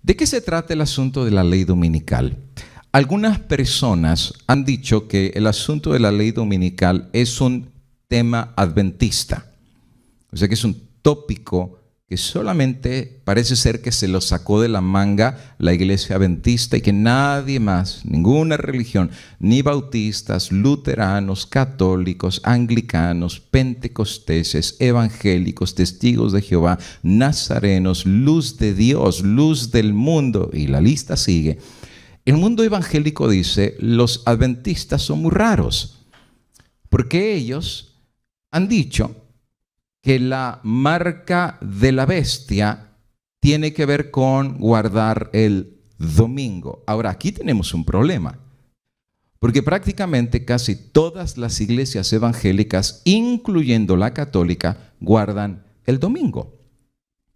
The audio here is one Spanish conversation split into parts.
¿De qué se trata el asunto de la ley dominical? Algunas personas han dicho que el asunto de la ley dominical es un tema adventista. O sea que es un tópico que solamente parece ser que se lo sacó de la manga la iglesia adventista y que nadie más, ninguna religión, ni bautistas, luteranos, católicos, anglicanos, pentecosteses, evangélicos, testigos de Jehová, nazarenos, luz de Dios, luz del mundo, y la lista sigue. El mundo evangélico dice, los adventistas son muy raros, porque ellos han dicho que la marca de la bestia tiene que ver con guardar el domingo. Ahora, aquí tenemos un problema, porque prácticamente casi todas las iglesias evangélicas, incluyendo la católica, guardan el domingo.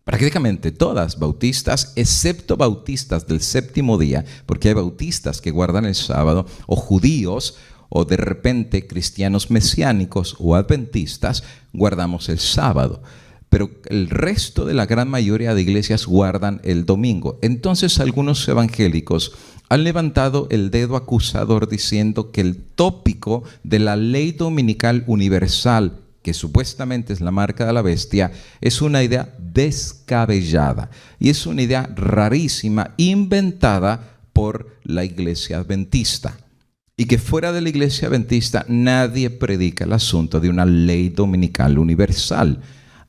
Prácticamente todas, bautistas, excepto bautistas del séptimo día, porque hay bautistas que guardan el sábado, o judíos, o de repente cristianos mesiánicos o adventistas, guardamos el sábado. Pero el resto de la gran mayoría de iglesias guardan el domingo. Entonces algunos evangélicos han levantado el dedo acusador diciendo que el tópico de la ley dominical universal, que supuestamente es la marca de la bestia, es una idea descabellada y es una idea rarísima inventada por la iglesia adventista. Y que fuera de la iglesia adventista nadie predica el asunto de una ley dominical universal.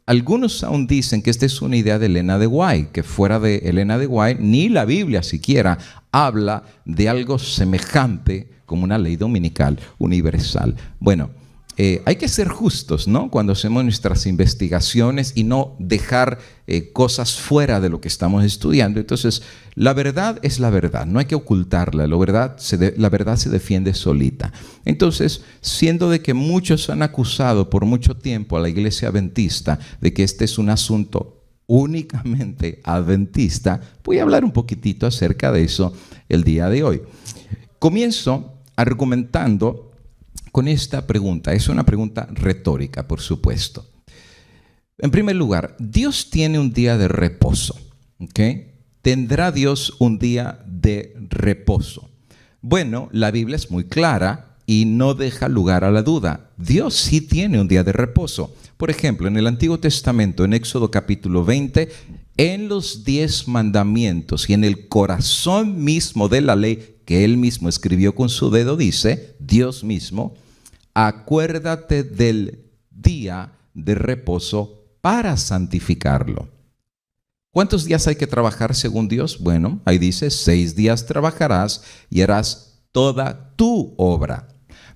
Algunos aún dicen que esta es una idea de Elena de White, que fuera de Elena de White ni la Biblia siquiera habla de algo semejante como una ley dominical universal. Bueno, hay que ser justos, ¿no? Cuando hacemos nuestras investigaciones y no dejar cosas fuera de lo que estamos estudiando. Entonces, la verdad es la verdad, no hay que ocultarla, la verdad se defiende solita. Entonces, siendo de que muchos han acusado por mucho tiempo a la iglesia adventista de que este es un asunto únicamente adventista, voy a hablar un poquitito acerca de eso el día de hoy. Comienzo argumentando con esta pregunta. Es una pregunta retórica, por supuesto. En primer lugar, Dios tiene un día de reposo, ¿ok? ¿Tendrá Dios un día de reposo? Bueno, la Biblia es muy clara y no deja lugar a la duda. Dios sí tiene un día de reposo. Por ejemplo, en el Antiguo Testamento, en Éxodo capítulo 20, en los 10 mandamientos y en el corazón mismo de la ley que Él mismo escribió con su dedo, dice, Dios mismo, acuérdate del día de reposo para santificarlo. ¿Cuántos días hay que trabajar según Dios? Bueno, ahí dice, 6 días trabajarás y harás toda tu obra.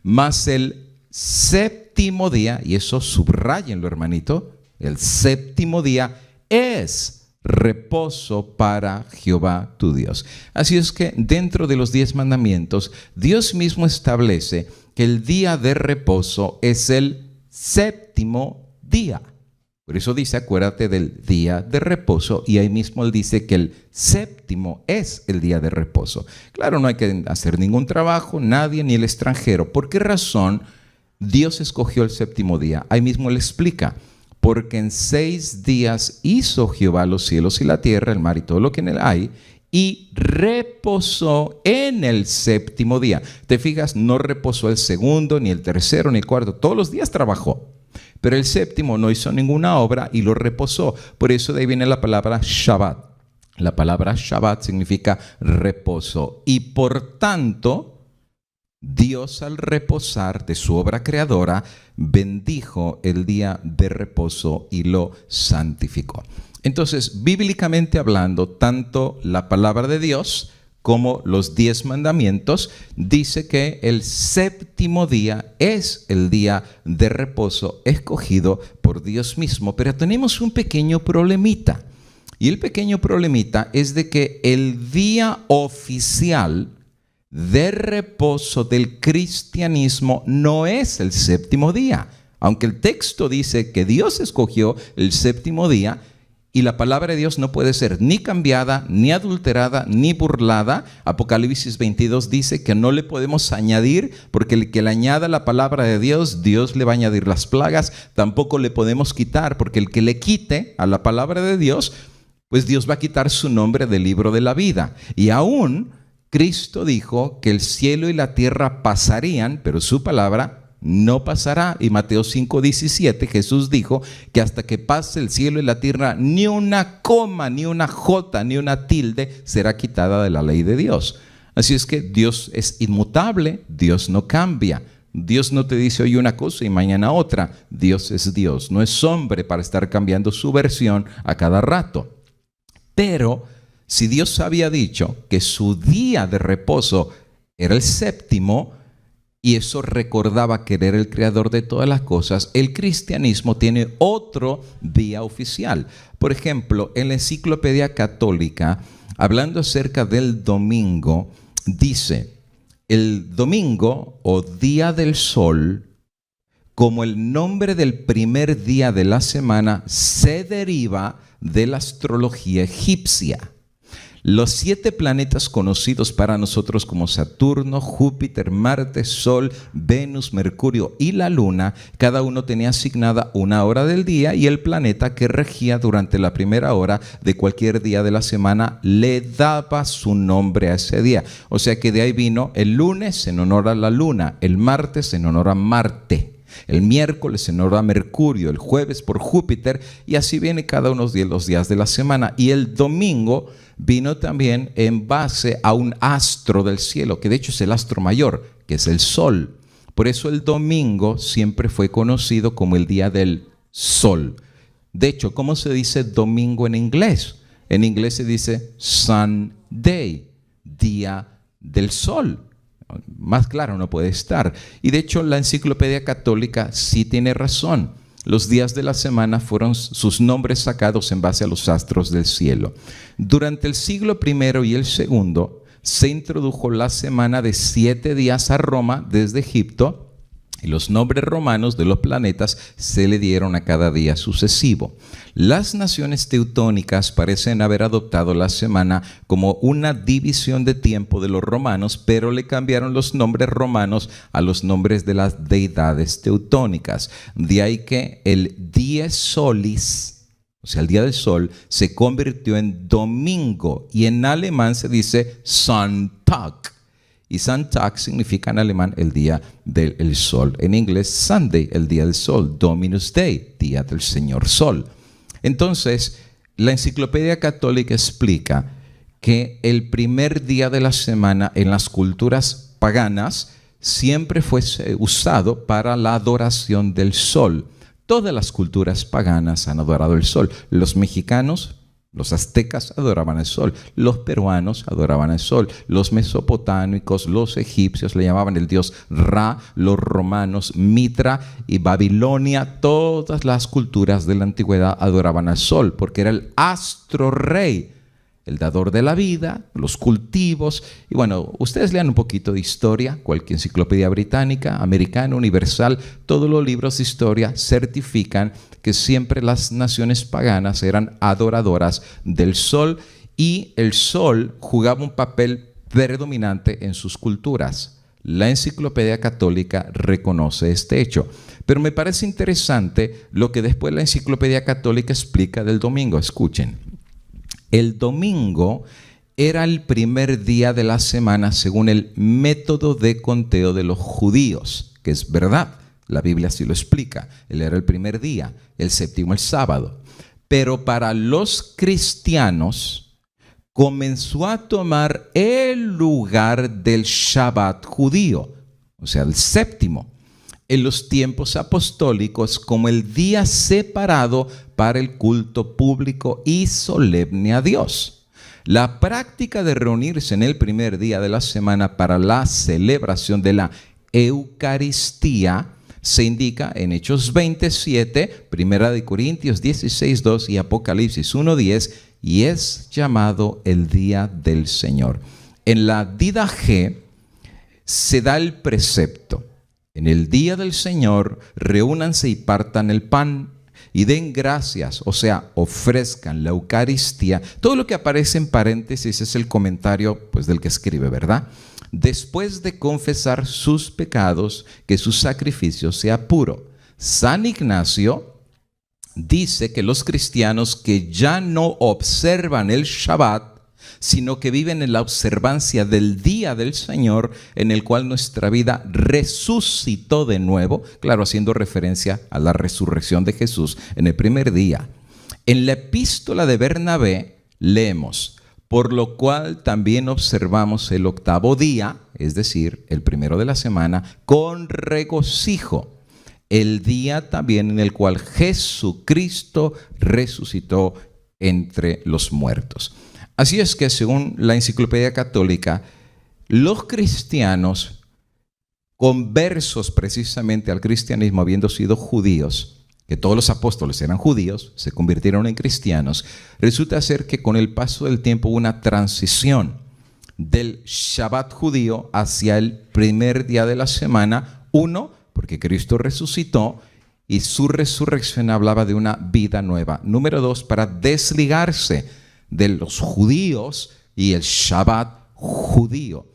Mas el séptimo día, y eso subráyenlo, hermanito, el séptimo día es reposo para Jehová tu Dios. Así es que dentro de los 10 mandamientos, Dios mismo establece que el día de reposo es el séptimo día. Por eso dice, acuérdate del día de reposo, y ahí mismo Él dice que el séptimo es el día de reposo. Claro, no hay que hacer ningún trabajo, nadie, ni el extranjero. ¿Por qué razón Dios escogió el séptimo día? Ahí mismo Él explica. Porque en 6 días hizo Jehová los cielos y la tierra, el mar y todo lo que en él hay, y reposó en el séptimo día. Te fijas, no reposó el segundo, ni el tercero, ni el cuarto. Todos los días trabajó. Pero el séptimo no hizo ninguna obra y lo reposó. Por eso de ahí viene la palabra Shabbat. La palabra Shabbat significa reposo. Y por tanto, Dios al reposar de su obra creadora, bendijo el día de reposo y lo santificó. Entonces, bíblicamente hablando, tanto la palabra de Dios como los 10 mandamientos dice que el séptimo día es el día de reposo escogido por Dios mismo. Pero tenemos un pequeño problemita. Y el pequeño problemita es de que el día oficial de reposo del cristianismo no es el séptimo día. Aunque el texto dice que Dios escogió el séptimo día, y la palabra de Dios no puede ser ni cambiada, ni adulterada, ni burlada. Apocalipsis 22 dice que no le podemos añadir, porque el que le añada la palabra de Dios, Dios le va a añadir las plagas. Tampoco le podemos quitar, porque el que le quite a la palabra de Dios, pues Dios va a quitar su nombre del libro de la vida. Y aún Cristo dijo que el cielo y la tierra pasarían, pero su palabra no pasará. Y Mateo 5:17, Jesús dijo que hasta que pase el cielo y la tierra, ni una coma, ni una jota, ni una tilde será quitada de la ley de Dios. Así es que Dios es inmutable, Dios no cambia. Dios no te dice hoy una cosa y mañana otra. Dios es Dios, no es hombre para estar cambiando su versión a cada rato. Pero si Dios había dicho que su día de reposo era el séptimo, y eso recordaba que era el creador de todas las cosas, el cristianismo tiene otro día oficial. Por ejemplo, en la Enciclopedia Católica, hablando acerca del domingo, dice: el domingo o día del sol, como el nombre del primer día de la semana, se deriva de la astrología egipcia. Los 7 planetas conocidos para nosotros como Saturno, Júpiter, Marte, Sol, Venus, Mercurio y la Luna, cada uno tenía asignada una hora del día, y el planeta que regía durante la primera hora de cualquier día de la semana le daba su nombre a ese día. O sea que de ahí vino el lunes en honor a la Luna, el martes en honor a Marte, el miércoles en honor a Mercurio, el jueves por Júpiter, y así viene cada uno de los días de la semana. Y el domingo vino también en base a un astro del cielo, que de hecho es el astro mayor, que es el sol. Por eso el domingo siempre fue conocido como el día del sol. De hecho, ¿cómo se dice domingo en inglés? En inglés se dice Sunday, día del sol. Más claro no puede estar. Y de hecho la Enciclopedia Católica sí tiene razón. Los días de la semana fueron sus nombres sacados en base a los astros del cielo. Durante el siglo I y el segundo se introdujo la semana de 7 días a Roma desde Egipto, y los nombres romanos de los planetas se le dieron a cada día sucesivo. Las naciones teutónicas parecen haber adoptado la semana como una división de tiempo de los romanos, pero le cambiaron los nombres romanos a los nombres de las deidades teutónicas. De ahí que el dies solis, o sea, el día del sol, se convirtió en domingo, y en alemán se dice Sonntag. Y Sonntag significa en alemán el día del sol. En inglés, Sunday, el día del sol. Dominus Day, día del Señor Sol. Entonces, la Enciclopedia Católica explica que el primer día de la semana en las culturas paganas siempre fue usado para la adoración del sol. Todas las culturas paganas han adorado el sol. Los mexicanos, los aztecas adoraban el sol, los peruanos adoraban el sol, los mesopotámicos, los egipcios le llamaban el dios Ra, los romanos Mitra y Babilonia. Todas las culturas de la antigüedad adoraban al sol porque era el astro rey, el dador de la vida, los cultivos. Y bueno, ustedes lean un poquito de historia, cualquier enciclopedia británica, americana, universal, todos los libros de historia certifican que siempre las naciones paganas eran adoradoras del sol, y el sol jugaba un papel predominante en sus culturas. La Enciclopedia Católica reconoce este hecho. Pero me parece interesante lo que después la Enciclopedia Católica explica del domingo. Escuchen. El domingo era el primer día de la semana según el método de conteo de los judíos, que es verdad. La Biblia así lo explica. Él era el primer día, el séptimo el sábado. Pero para los cristianos comenzó a tomar el lugar del Shabbat judío, o sea, el séptimo, en los tiempos apostólicos como el día separado para el culto público y solemne a Dios. La práctica de reunirse en el primer día de la semana para la celebración de la Eucaristía se indica en Hechos 27, Primera de Corintios 16:2 y Apocalipsis 1:10, y es llamado el Día del Señor. En la Didache se da el precepto: en el día del Señor reúnanse y partan el pan y den gracias, o sea, ofrezcan la Eucaristía. Todo lo que aparece en paréntesis es el comentario pues del que escribe, ¿verdad? Después de confesar sus pecados, que su sacrificio sea puro. San Ignacio dice que los cristianos que ya no observan el Shabbat, sino que viven en la observancia del día del Señor, en el cual nuestra vida resucitó de nuevo, claro, haciendo referencia a la resurrección de Jesús en el primer día. En la epístola de Bernabé leemos: por lo cual también observamos el octavo día, es decir, el primero de la semana, con regocijo, el día también en el cual Jesucristo resucitó entre los muertos. Así es que, según la Enciclopedia Católica, los cristianos conversos precisamente al cristianismo, habiendo sido judíos, que todos los apóstoles eran judíos, se convirtieron en cristianos, resulta ser que con el paso del tiempo hubo una transición del Shabbat judío hacia el primer día de la semana. Uno, porque Cristo resucitó y su resurrección hablaba de una vida nueva. Número dos, para desligarse de los judíos y el Shabbat judío.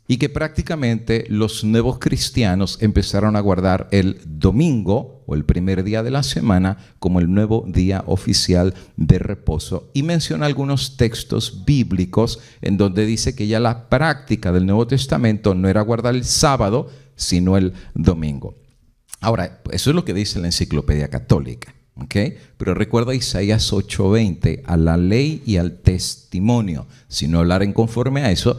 Y que prácticamente los nuevos cristianos empezaron a guardar el domingo o el primer día de la semana como el nuevo día oficial de reposo. Y menciona algunos textos bíblicos en donde dice que ya la práctica del Nuevo Testamento no era guardar el sábado, sino el domingo. Ahora, eso es lo que dice la Enciclopedia Católica. ¿Okay? Pero recuerda Isaías 8:20, a la ley y al testimonio. Si no hablaren conforme a eso,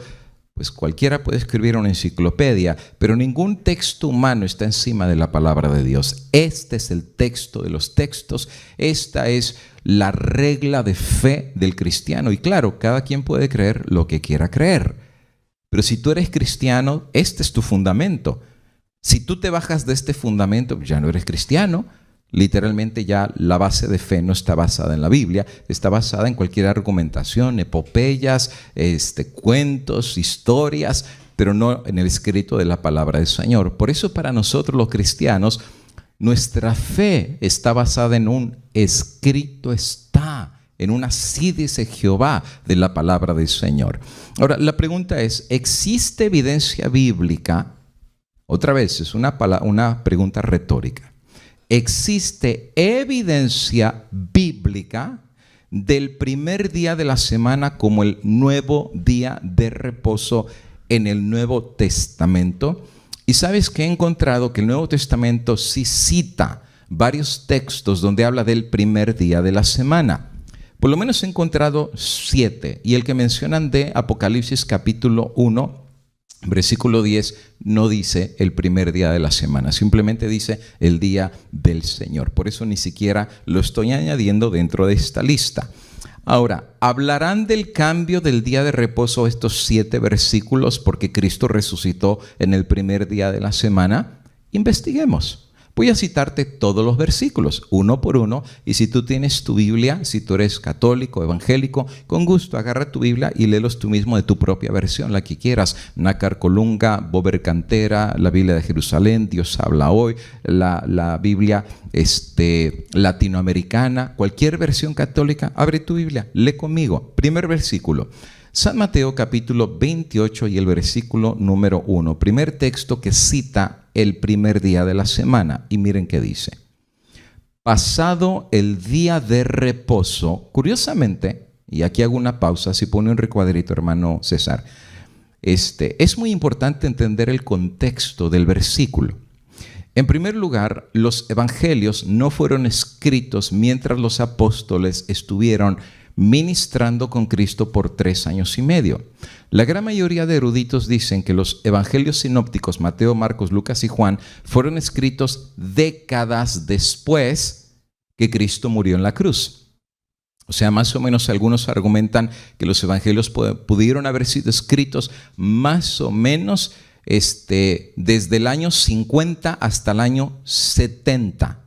pues cualquiera puede escribir una enciclopedia, pero ningún texto humano está encima de la palabra de Dios. Este es el texto de los textos, esta es la regla de fe del cristiano. Y claro, cada quien puede creer lo que quiera creer, pero si tú eres cristiano, este es tu fundamento. Si tú te bajas de este fundamento, ya no eres cristiano. Literalmente ya la base de fe no está basada en la Biblia, está basada en cualquier argumentación, epopeyas, cuentos, historias, pero no en el escrito de la palabra del Señor. Por eso para nosotros los cristianos, nuestra fe está basada en un escrito está, en un así dice Jehová de la palabra del Señor. Ahora, la pregunta es, ¿existe evidencia bíblica? Otra vez, es una pregunta retórica. ¿Existe evidencia bíblica del primer día de la semana como el nuevo día de reposo en el Nuevo Testamento? Y sabes que he encontrado que el Nuevo Testamento sí cita varios textos donde habla del primer día de la semana. Por lo menos he encontrado 7. Y el que mencionan de Apocalipsis capítulo 1, versículo 10, no dice el primer día de la semana, simplemente dice el día del Señor. Por eso ni siquiera lo estoy añadiendo dentro de esta lista. Ahora, ¿hablarán del cambio del día de reposo estos 7 versículos porque Cristo resucitó en el primer día de la semana? Investiguemos. Voy a citarte todos los versículos, uno por uno, y si tú tienes tu Biblia, si tú eres católico, evangélico, con gusto agarra tu Biblia y léelos tú mismo de tu propia versión, la que quieras. Nácar Colunga, Bober Cantera, la Biblia de Jerusalén, Dios habla hoy, la Biblia latinoamericana, cualquier versión católica, abre tu Biblia, lee conmigo. Primer versículo. San Mateo capítulo 28 y el versículo número 1. Primer texto que cita el primer día de la semana. Y miren qué dice. Pasado el día de reposo, curiosamente, y aquí hago una pausa, si pone un recuadrito, hermano César, es muy importante entender el contexto del versículo. En primer lugar, los evangelios no fueron escritos mientras los apóstoles estuvieron ministrando con Cristo por 3 años y medio. La gran mayoría de eruditos dicen que los evangelios sinópticos, Mateo, Marcos, Lucas y Juan, fueron escritos décadas después que Cristo murió en la cruz. O sea, más o menos algunos argumentan que los evangelios pudieron haber sido escritos más o menos desde el año 50 hasta el año 70.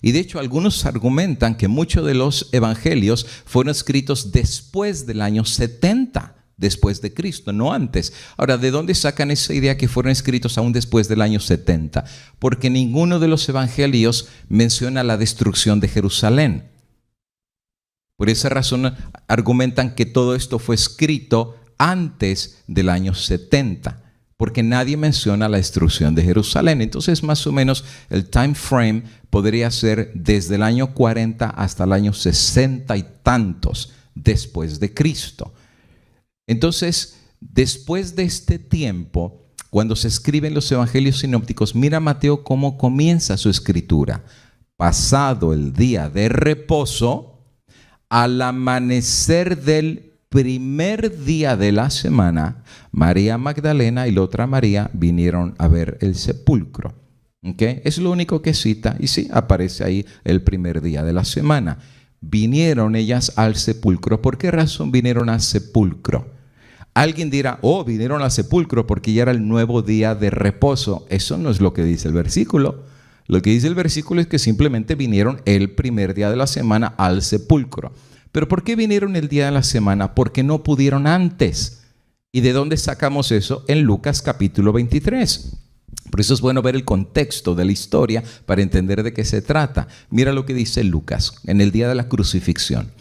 Y de hecho algunos argumentan que muchos de los evangelios fueron escritos después del año 70, después de Cristo, no antes. Ahora, ¿de dónde sacan esa idea que fueron escritos aún después del año 70? Porque ninguno de los evangelios menciona la destrucción de Jerusalén. Por esa razón argumentan que todo esto fue escrito antes del año 70. porque nadie menciona la destrucción de Jerusalén. Entonces, más o menos, el time frame podría ser desde el año 40 hasta el año 60 y tantos después de Cristo. Entonces, después de este tiempo, cuando se escriben los evangelios sinópticos, mira Mateo cómo comienza su escritura. Pasado el día de reposo, al amanecer del primer día de la semana, María Magdalena y la otra María vinieron a ver el sepulcro. ¿Okay? Es lo único que cita, y sí, aparece ahí el primer día de la semana. Vinieron ellas al sepulcro. ¿Por qué razón vinieron al sepulcro? Alguien dirá, vinieron al sepulcro porque ya era el nuevo día de reposo. Eso no es lo que dice el versículo. Lo que dice el versículo es que simplemente vinieron el primer día de la semana al sepulcro. ¿Pero por qué vinieron el día de la semana? Porque no pudieron antes. ¿Y de dónde sacamos eso? En Lucas capítulo 23. Por eso es bueno ver el contexto de la historia para entender de qué se trata. Mira lo que dice Lucas en el día de la crucifixión.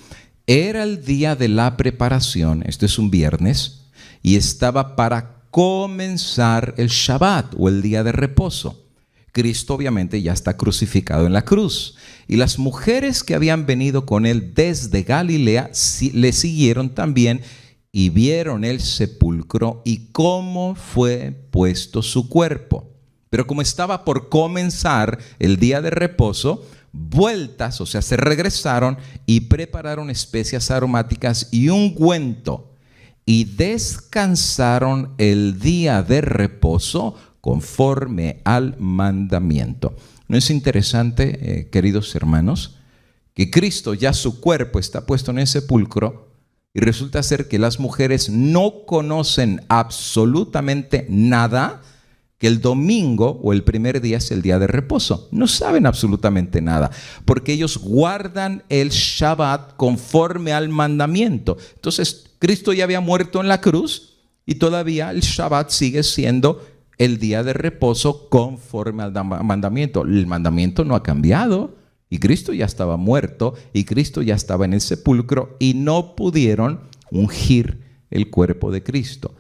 Era el día de la preparación, esto es un viernes, y estaba para comenzar el Shabbat o el día de reposo. Cristo obviamente ya está crucificado en la cruz. Y las mujeres que habían venido con él desde Galilea le siguieron también y vieron el sepulcro y cómo fue puesto su cuerpo. Pero como estaba por comenzar el día de reposo, vueltas, o sea, se regresaron y prepararon especias aromáticas y ungüento y descansaron el día de reposo conforme al mandamiento. ¿No es interesante, queridos hermanos, que Cristo ya su cuerpo está puesto en el sepulcro y resulta ser que las mujeres no conocen absolutamente nada, que el domingo o el primer día es el día de reposo? No saben absolutamente nada, porque ellos guardan el Shabbat conforme al mandamiento. Entonces, Cristo ya había muerto en la cruz y todavía el Shabbat sigue siendo el día de reposo conforme al mandamiento. El mandamiento no ha cambiado y Cristo ya estaba muerto y Cristo ya estaba en el sepulcro y no pudieron ungir el cuerpo de Cristo.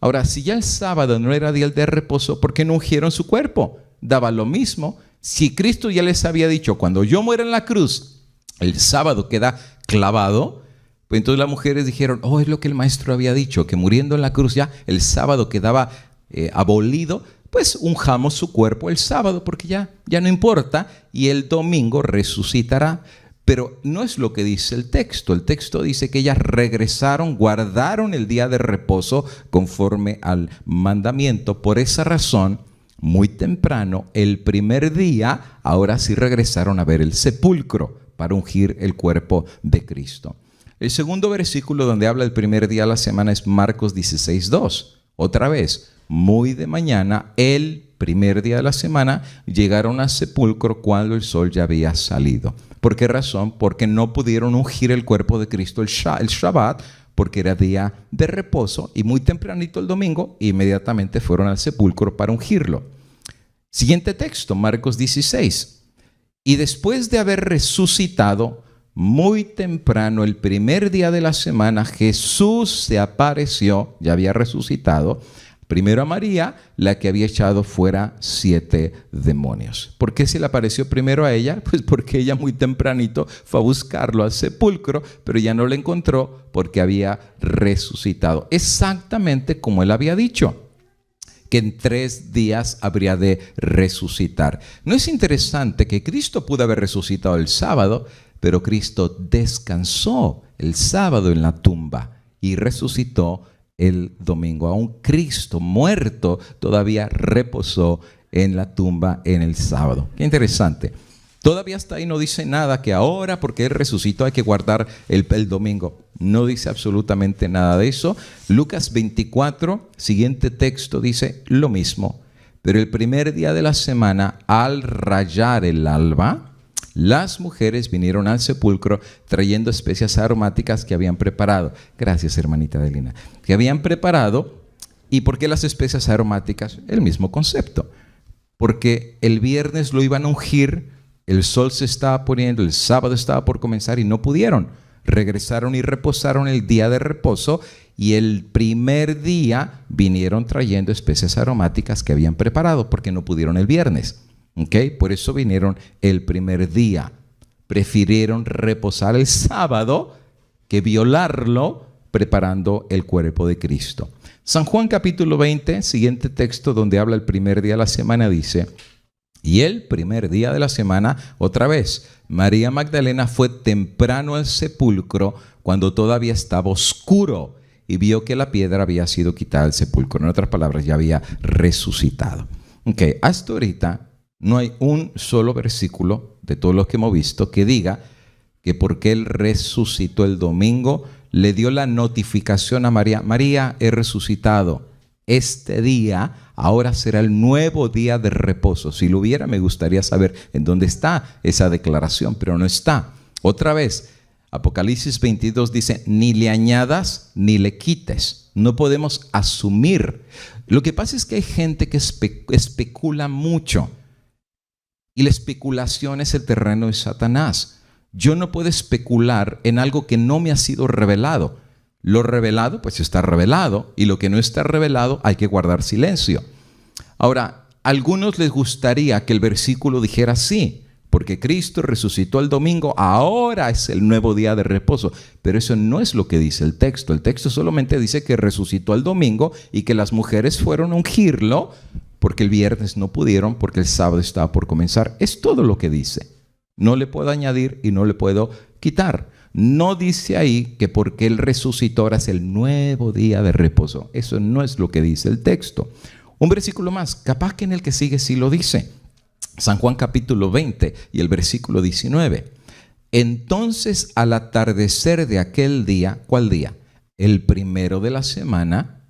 Ahora, si ya el sábado no era día de reposo, ¿por qué no ungieron su cuerpo? Daba lo mismo. Si Cristo ya les había dicho, cuando yo muera en la cruz, el sábado queda clavado, pues entonces las mujeres dijeron, es lo que el maestro había dicho, que muriendo en la cruz ya el sábado quedaba abolido, pues unjamos su cuerpo el sábado porque ya no importa y el domingo resucitará. Pero no es lo que dice el texto. El texto dice que ellas regresaron, guardaron el día de reposo conforme al mandamiento. Por esa razón, muy temprano, el primer día, ahora sí regresaron a ver el sepulcro para ungir el cuerpo de Cristo. El segundo versículo donde habla el primer día de la semana es Marcos 16:2. Otra vez, muy de mañana, el primer día de la semana, llegaron al sepulcro cuando el sol ya había salido. ¿Por qué razón? Porque no pudieron ungir el cuerpo de Cristo el Shabbat, porque era día de reposo, y muy tempranito el domingo, inmediatamente fueron al sepulcro para ungirlo. Siguiente texto, Marcos 16. Y después de haber resucitado, muy temprano, el primer día de la semana, Jesús se apareció, ya había resucitado, primero a María, la que había echado fuera 7 demonios. ¿Por qué se le apareció primero a ella? Pues porque ella muy tempranito fue a buscarlo al sepulcro, pero ya no lo encontró porque había resucitado. Exactamente como él había dicho, que en 3 días habría de resucitar. ¿No es interesante que Cristo pudo haber resucitado el sábado, pero Cristo descansó el sábado en la tumba y resucitó el domingo? Aún Cristo muerto todavía reposó en la tumba en el sábado. Qué interesante. Todavía hasta ahí no dice nada que ahora porque Él resucitó hay que guardar el domingo. No dice absolutamente nada de eso. Lucas 24, siguiente texto, dice lo mismo. Pero el primer día de la semana, al rayar el alba, las mujeres vinieron al sepulcro trayendo especias aromáticas que habían preparado. Gracias, hermanita Adelina. Que habían preparado. ¿Y por qué las especias aromáticas? El mismo concepto. Porque el viernes lo iban a ungir, el sol se estaba poniendo, el sábado estaba por comenzar y no pudieron. Regresaron y reposaron el día de reposo y el primer día vinieron trayendo especies aromáticas que habían preparado porque no pudieron el viernes. ¿Okay? Por eso vinieron el primer día. Prefirieron reposar el sábado que violarlo preparando el cuerpo de Cristo. San Juan capítulo 20, siguiente texto donde habla el primer día de la semana, dice: y el primer día de la semana, otra vez, María Magdalena fue temprano al sepulcro cuando todavía estaba oscuro y vio que la piedra había sido quitada del sepulcro. En otras palabras, ya había resucitado. Okay, hasta ahorita no hay un solo versículo de todos los que hemos visto que diga que porque Él resucitó el domingo, le dio la notificación a María: María, he resucitado. Este día ahora será el nuevo día de reposo. Si lo hubiera, me gustaría saber en dónde está esa declaración, pero no está. Otra vez, Apocalipsis 22 dice: ni le añadas ni le quites. No podemos asumir. Lo que pasa es que hay gente que especula mucho. Y la especulación es el terreno de Satanás. Yo no puedo especular en algo que no me ha sido revelado. Lo revelado, pues está revelado. Y lo que no está revelado, hay que guardar silencio. Ahora, a algunos les gustaría que el versículo dijera así: porque Cristo resucitó el domingo, ahora es el nuevo día de reposo. Pero eso no es lo que dice el texto. El texto solamente dice que resucitó el domingo y que las mujeres fueron a ungirlo porque el viernes no pudieron, porque el sábado estaba por comenzar. Es todo lo que dice. No le puedo añadir y no le puedo quitar. No dice ahí que porque Él resucitó ahora es el nuevo día de reposo. Eso no es lo que dice el texto. Un versículo más, capaz que en el que sigue sí lo dice. San Juan capítulo 20 y el versículo 19. Entonces al atardecer de aquel día, ¿cuál día? El primero de la semana,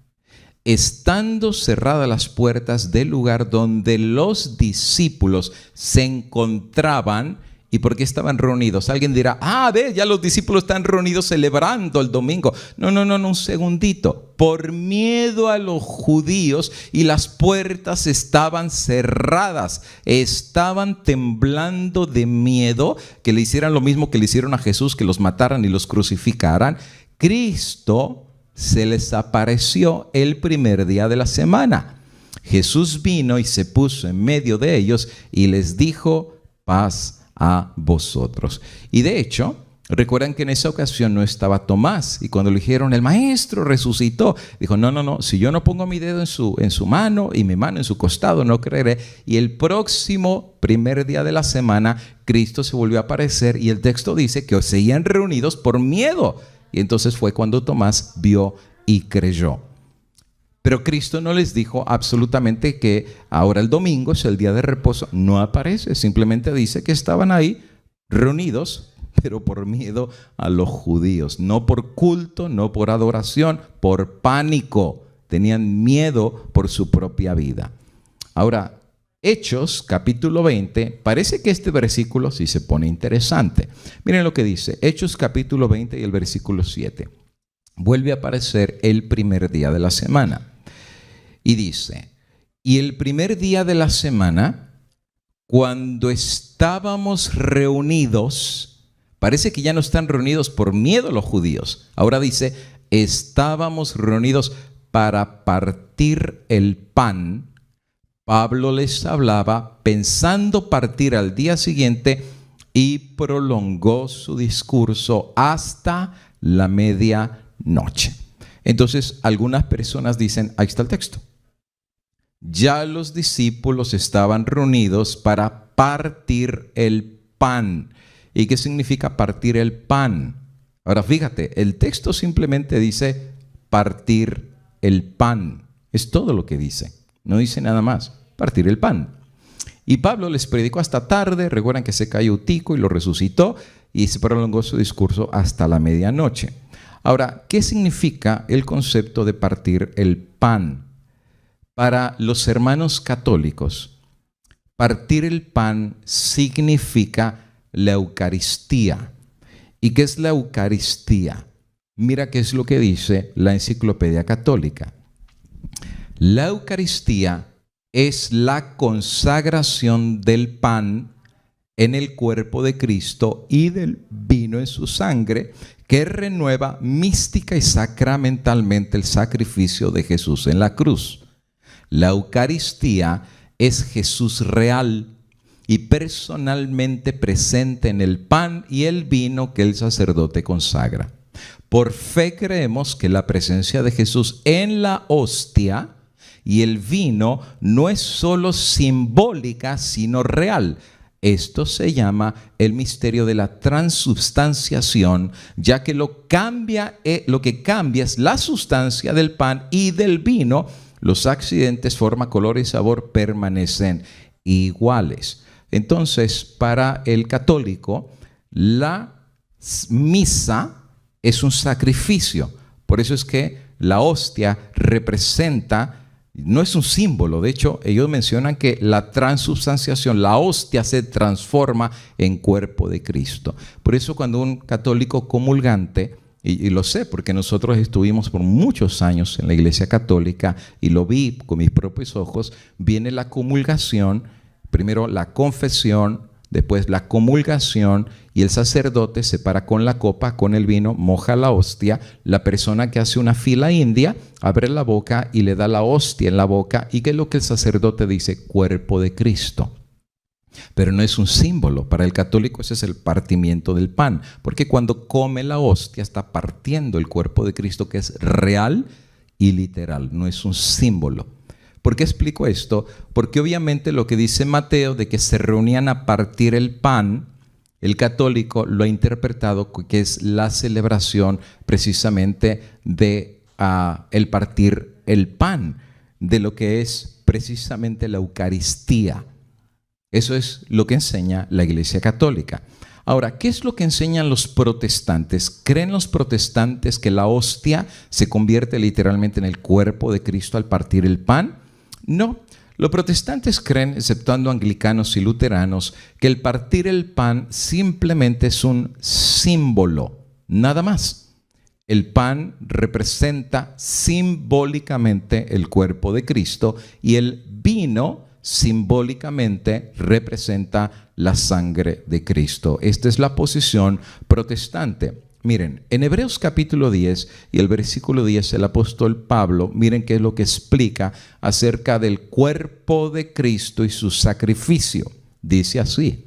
estando cerradas las puertas del lugar donde los discípulos se encontraban. ¿Y por qué estaban reunidos? Alguien dirá: ve, ya los discípulos están reunidos celebrando el domingo. No, un segundito. Por miedo a los judíos, y las puertas estaban cerradas. Estaban temblando de miedo que le hicieran lo mismo que le hicieron a Jesús, que los mataran y los crucificaran. Cristo se les apareció el primer día de la semana. Jesús vino y se puso en medio de ellos y les dijo: paz a vosotros. Y de hecho, recuerdan que en esa ocasión no estaba Tomás, y cuando le dijeron: el maestro resucitó, dijo: no, si yo no pongo mi dedo en su mano y mi mano en su costado, no creeré. Y el próximo primer día de la semana, Cristo se volvió a aparecer, y el texto dice que seguían reunidos por miedo. Y entonces fue cuando Tomás vio y creyó. Pero Cristo no les dijo absolutamente que ahora el domingo es el día de reposo. No aparece, simplemente dice que estaban ahí reunidos, pero por miedo a los judíos. No por culto, no por adoración, por pánico. Tenían miedo por su propia vida. Ahora, Hechos capítulo 20, parece que este versículo sí se pone interesante. Miren lo que dice, Hechos capítulo 20 y el versículo 7. Vuelve a aparecer el primer día de la semana. Y dice: y el primer día de la semana, cuando estábamos reunidos, parece que ya no están reunidos por miedo a los judíos. Ahora dice: estábamos reunidos para partir el pan. Pablo les hablaba pensando partir al día siguiente y prolongó su discurso hasta la medianoche. Entonces, algunas personas dicen: ahí está el texto. Ya los discípulos estaban reunidos para partir el pan. ¿Y qué significa partir el pan? Ahora fíjate, el texto simplemente dice partir el pan. Es todo lo que dice. No dice nada más. Partir el pan. Y Pablo les predicó hasta tarde. Recuerdan que se cayó Tico y lo resucitó, y se prolongó su discurso hasta la medianoche. Ahora, ¿qué significa el concepto de partir el pan? Para los hermanos católicos, partir el pan significa la Eucaristía. ¿Y qué es la Eucaristía? Mira qué es lo que dice la Enciclopedia Católica. La Eucaristía es la consagración del pan en el cuerpo de Cristo y del vino en su sangre, que renueva mística y sacramentalmente el sacrificio de Jesús en la cruz. La Eucaristía es Jesús real y personalmente presente en el pan y el vino que el sacerdote consagra. Por fe creemos que la presencia de Jesús en la hostia y el vino no es solo simbólica, sino real. Esto se llama el misterio de la transubstanciación, ya que lo que cambia es la sustancia del pan y del vino. Los accidentes, forma, color y sabor permanecen iguales. Entonces, para el católico, la misa es un sacrificio. Por eso es que la hostia representa, no es un símbolo. De hecho, ellos mencionan que la transubstanciación, la hostia se transforma en cuerpo de Cristo. Por eso cuando un católico comulgante, y lo sé porque nosotros estuvimos por muchos años en la Iglesia Católica y lo vi con mis propios ojos, viene la comulgación, primero la confesión, después la comulgación, y el sacerdote se para con la copa, con el vino, moja la hostia. La persona que hace una fila india abre la boca y le da la hostia en la boca. ¿Y qué es lo que el sacerdote dice? Cuerpo de Cristo. Pero no es un símbolo. Para el católico ese es el partimiento del pan, porque cuando come la hostia está partiendo el cuerpo de Cristo, que es real y literal, no es un símbolo. ¿Por qué explico esto? Porque obviamente lo que dice Mateo de que se reunían a partir el pan, el católico lo ha interpretado que es la celebración precisamente de el partir el pan, de lo que es precisamente la Eucaristía. Eso es lo que enseña la Iglesia Católica. Ahora, ¿qué es lo que enseñan los protestantes? ¿Creen los protestantes que la hostia se convierte literalmente en el cuerpo de Cristo al partir el pan? No. Los protestantes creen, exceptuando anglicanos y luteranos, que el partir el pan simplemente es un símbolo, nada más. El pan representa simbólicamente el cuerpo de Cristo y el vino simbólicamente representa la sangre de Cristo. Esta es la posición protestante. Miren, en Hebreos capítulo 10 y el versículo 10, el apóstol Pablo, miren qué es lo que explica acerca del cuerpo de Cristo y su sacrificio. Dice así: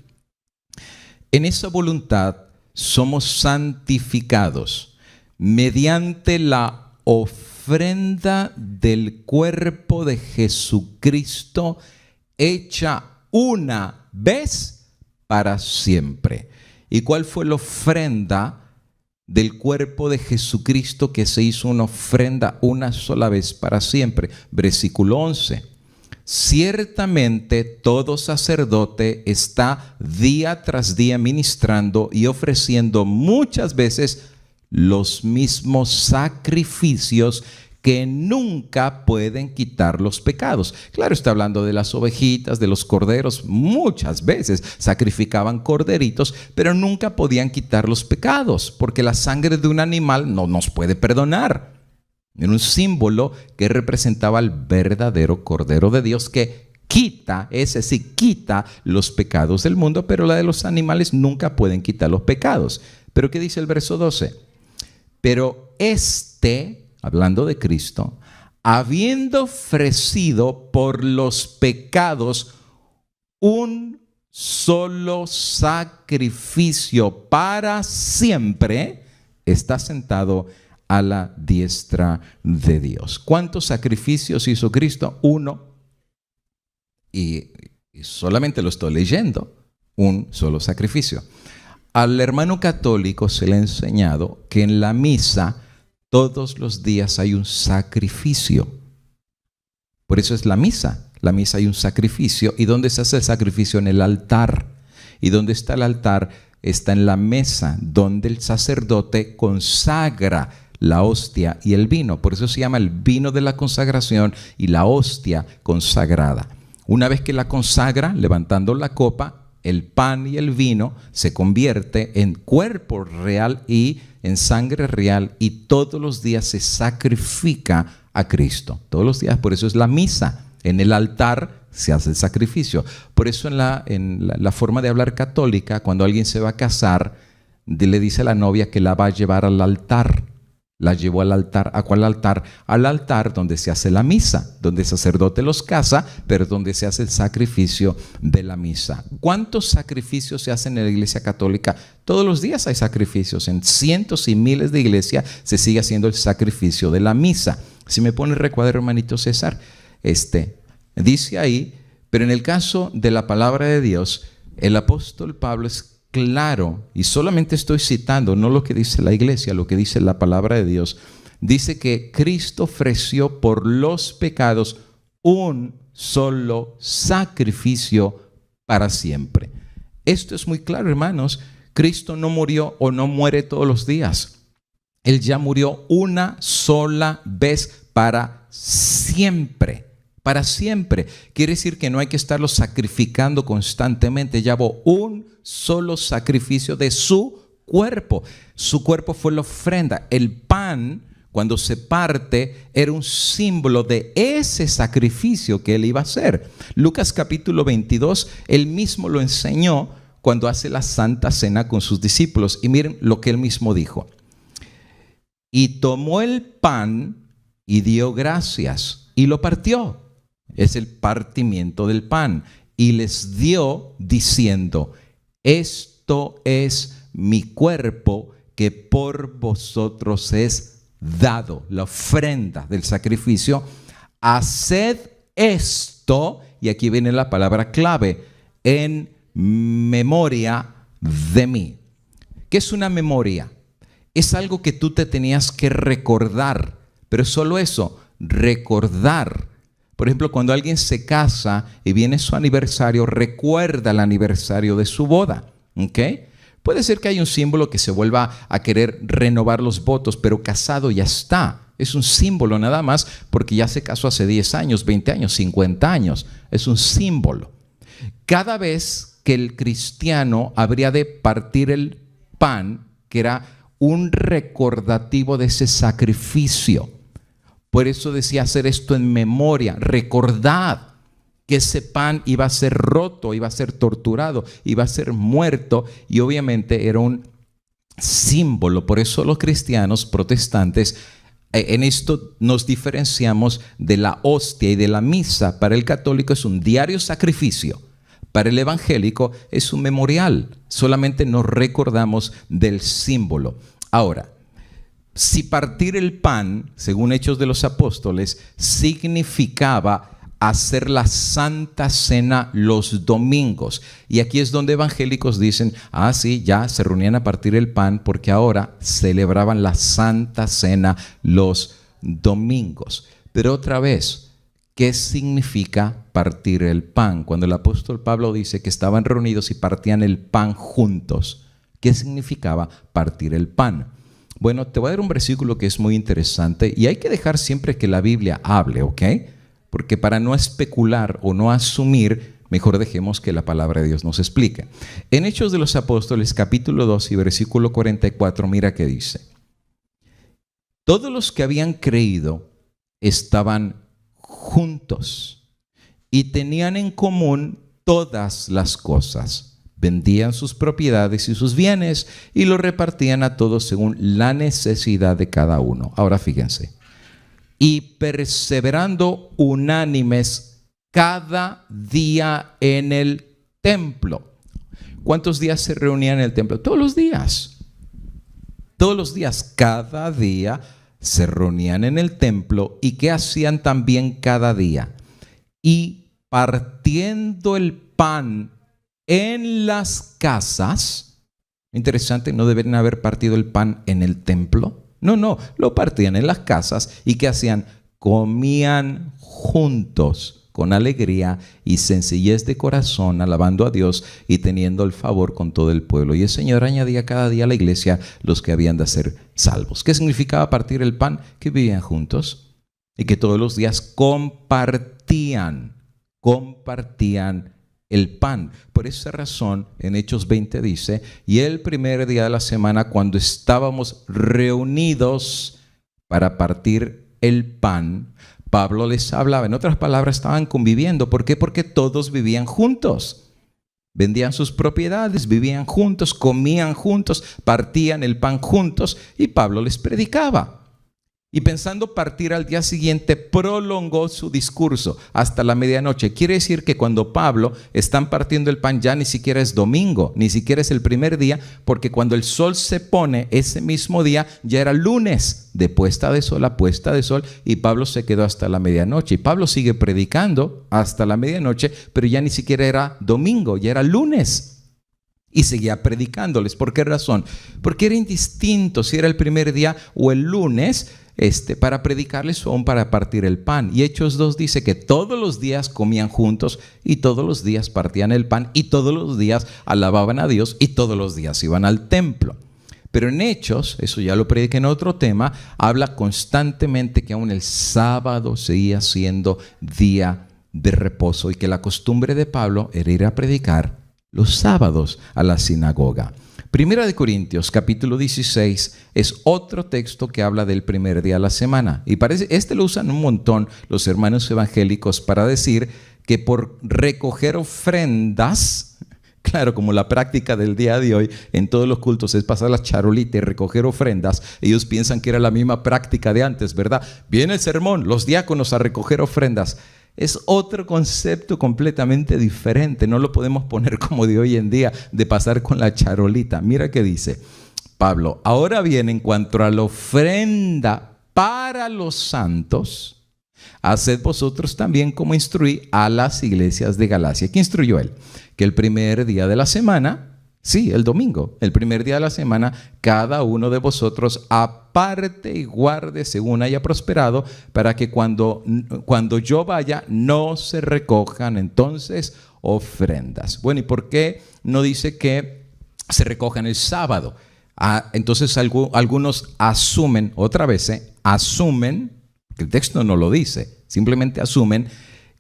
en esa voluntad somos santificados mediante la ofrenda del cuerpo de Jesucristo hecha una vez para siempre. ¿Y cuál fue la ofrenda del cuerpo de Jesucristo que se hizo una ofrenda una sola vez para siempre? Versículo 11. Ciertamente todo sacerdote está día tras día ministrando y ofreciendo muchas veces los mismos sacrificios que nunca pueden quitar los pecados. Claro, está hablando de las ovejitas, de los corderos. Muchas veces sacrificaban corderitos, pero nunca podían quitar los pecados, porque la sangre de un animal no nos puede perdonar. Era un símbolo que representaba al verdadero Cordero de Dios que quita los pecados del mundo, pero la de los animales nunca pueden quitar los pecados. Pero ¿qué dice el verso 12? Pero hablando de Cristo, habiendo ofrecido por los pecados un solo sacrificio para siempre, está sentado a la diestra de Dios. ¿Cuántos sacrificios hizo Cristo? Uno. Y solamente lo estoy leyendo. Un solo sacrificio. Al hermano católico se le ha enseñado que en la misa todos los días hay un sacrificio. Por eso es la misa. La misa hay un sacrificio. ¿Y dónde se hace el sacrificio? En el altar. ¿Y dónde está el altar? Está en la mesa, donde el sacerdote consagra la hostia y el vino. Por eso se llama el vino de la consagración y la hostia consagrada. Una vez que la consagra, levantando la copa, el pan y el vino se convierte en cuerpo real y en sangre real, y todos los días se sacrifica a Cristo. Todos los días, por eso es la misa. En el altar se hace el sacrificio. Por eso en la forma de hablar católica, cuando alguien se va a casar, le dice a la novia que la va a llevar al altar. La llevó al altar. ¿A cuál altar? Al altar donde se hace la misa, donde el sacerdote los casa, pero donde se hace el sacrificio de la misa. ¿Cuántos sacrificios se hacen en la Iglesia Católica? Todos los días hay sacrificios. En cientos y miles de iglesias se sigue haciendo el sacrificio de la misa. Si me pone el recuadro, hermanito César, dice ahí, pero en el caso de la palabra de Dios, el apóstol Pablo es claro, y solamente estoy citando, no lo que dice la iglesia, lo que dice la palabra de Dios. Dice que Cristo ofreció por los pecados un solo sacrificio para siempre. Esto es muy claro, hermanos. Cristo no murió o no muere todos los días. Él ya murió una sola vez para siempre. Para siempre. Quiere decir que no hay que estarlo sacrificando constantemente. Ya hubo un solo sacrificio de su cuerpo. Su cuerpo fue la ofrenda. El pan, cuando se parte, era un símbolo de ese sacrificio que él iba a hacer. Lucas capítulo 22, él mismo lo enseñó cuando hace la Santa Cena con sus discípulos. Y miren lo que él mismo dijo. Y tomó el pan y dio gracias y lo partió. Es el partimiento del pan. Y les dio diciendo: esto es mi cuerpo que por vosotros es dado. La ofrenda del sacrificio. Haced esto, y aquí viene la palabra clave, en memoria de mí. ¿Qué es una memoria? Es algo que tú te tenías que recordar, pero solo eso, recordar. Por ejemplo, cuando alguien se casa y viene su aniversario, recuerda el aniversario de su boda. ¿Okay? Puede ser que haya un símbolo que se vuelva a querer renovar los votos, pero casado ya está. Es un símbolo nada más porque ya se casó hace 10 años, 20 años, 50 años. Es un símbolo. Cada vez que el cristiano habría de partir el pan, que era un recordativo de ese sacrificio. Por eso decía hacer esto en memoria. Recordad que ese pan iba a ser roto, iba a ser torturado, iba a ser muerto, y obviamente era un símbolo. Por eso los cristianos protestantes en esto nos diferenciamos de la hostia y de la misa. Para el católico es un diario sacrificio. Para el evangélico es un memorial. Solamente nos recordamos del símbolo. Ahora, si partir el pan, según Hechos de los Apóstoles, significaba hacer la Santa Cena los domingos. Y aquí es donde evangélicos dicen, sí, ya se reunían a partir el pan porque ahora celebraban la Santa Cena los domingos. Pero otra vez, ¿qué significa partir el pan? Cuando el apóstol Pablo dice que estaban reunidos y partían el pan juntos, ¿qué significaba partir el pan? Bueno, te voy a dar un versículo que es muy interesante y hay que dejar siempre que la Biblia hable, ¿ok? Porque para no especular o no asumir, mejor dejemos que la palabra de Dios nos explique. En Hechos de los Apóstoles, capítulo 2 y versículo 44, mira qué dice. Todos los que habían creído estaban juntos y tenían en común todas las cosas. Vendían sus propiedades y sus bienes y lo repartían a todos según la necesidad de cada uno. Ahora fíjense. Y perseverando unánimes cada día en el templo. ¿Cuántos días se reunían en el templo? Todos los días. Todos los días, cada día se reunían en el templo. ¿Y qué hacían también cada día? Y partiendo el pan en las casas. Interesante, no deberían haber partido el pan en el templo. No, lo partían en las casas. ¿Y qué hacían? Comían juntos con alegría y sencillez de corazón, alabando a Dios y teniendo el favor con todo el pueblo. Y el Señor añadía cada día a la iglesia los que habían de ser salvos. ¿Qué significaba partir el pan? Que vivían juntos y que todos los días compartían el pan. Por esa razón, en Hechos 20 dice, y el primer día de la semana, cuando estábamos reunidos para partir el pan, Pablo les hablaba. En otras palabras, estaban conviviendo. ¿Por qué? Porque todos vivían juntos. Vendían sus propiedades, vivían juntos, comían juntos, partían el pan juntos y Pablo les predicaba. Y pensando partir al día siguiente, prolongó su discurso hasta la medianoche. Quiere decir que cuando Pablo están partiendo el pan ya ni siquiera es domingo, ni siquiera es el primer día, porque cuando el sol se pone ese mismo día ya era lunes, de puesta de sol a puesta de sol, y Pablo se quedó hasta la medianoche. Y Pablo sigue predicando hasta la medianoche, pero ya ni siquiera era domingo, ya era lunes. Y seguía predicándoles. ¿Por qué razón? Porque era indistinto si era el primer día o el lunes, para predicarles o aún para partir el pan. Y Hechos 2 dice que todos los días comían juntos y todos los días partían el pan y todos los días alababan a Dios y todos los días iban al templo. Pero en Hechos, eso ya lo prediqué en otro tema, habla constantemente que aún el sábado seguía siendo día de reposo y que la costumbre de Pablo era ir a predicar los sábados a la sinagoga. Primera de Corintios, capítulo 16, es otro texto que habla del primer día de la semana. Y parece, lo usan un montón los hermanos evangélicos para decir que por recoger ofrendas, claro, como la práctica del día de hoy en todos los cultos es pasar la charolita y recoger ofrendas, ellos piensan que era la misma práctica de antes, ¿verdad? Viene el sermón, los diáconos a recoger ofrendas. Es otro concepto completamente diferente. No lo podemos poner como de hoy en día, de pasar con la charolita. Mira qué dice Pablo. Ahora bien, en cuanto a la ofrenda para los santos, haced vosotros también como instruí a las iglesias de Galacia. ¿Qué instruyó él? Que el primer día de la semana, sí, el domingo, el primer día de la semana, cada uno de vosotros aparte y guarde según haya prosperado, para que cuando yo vaya no se recojan entonces ofrendas. Bueno, ¿y por qué no dice que se recojan el sábado? Entonces algunos asumen, otra vez, asumen, que el texto no lo dice, simplemente asumen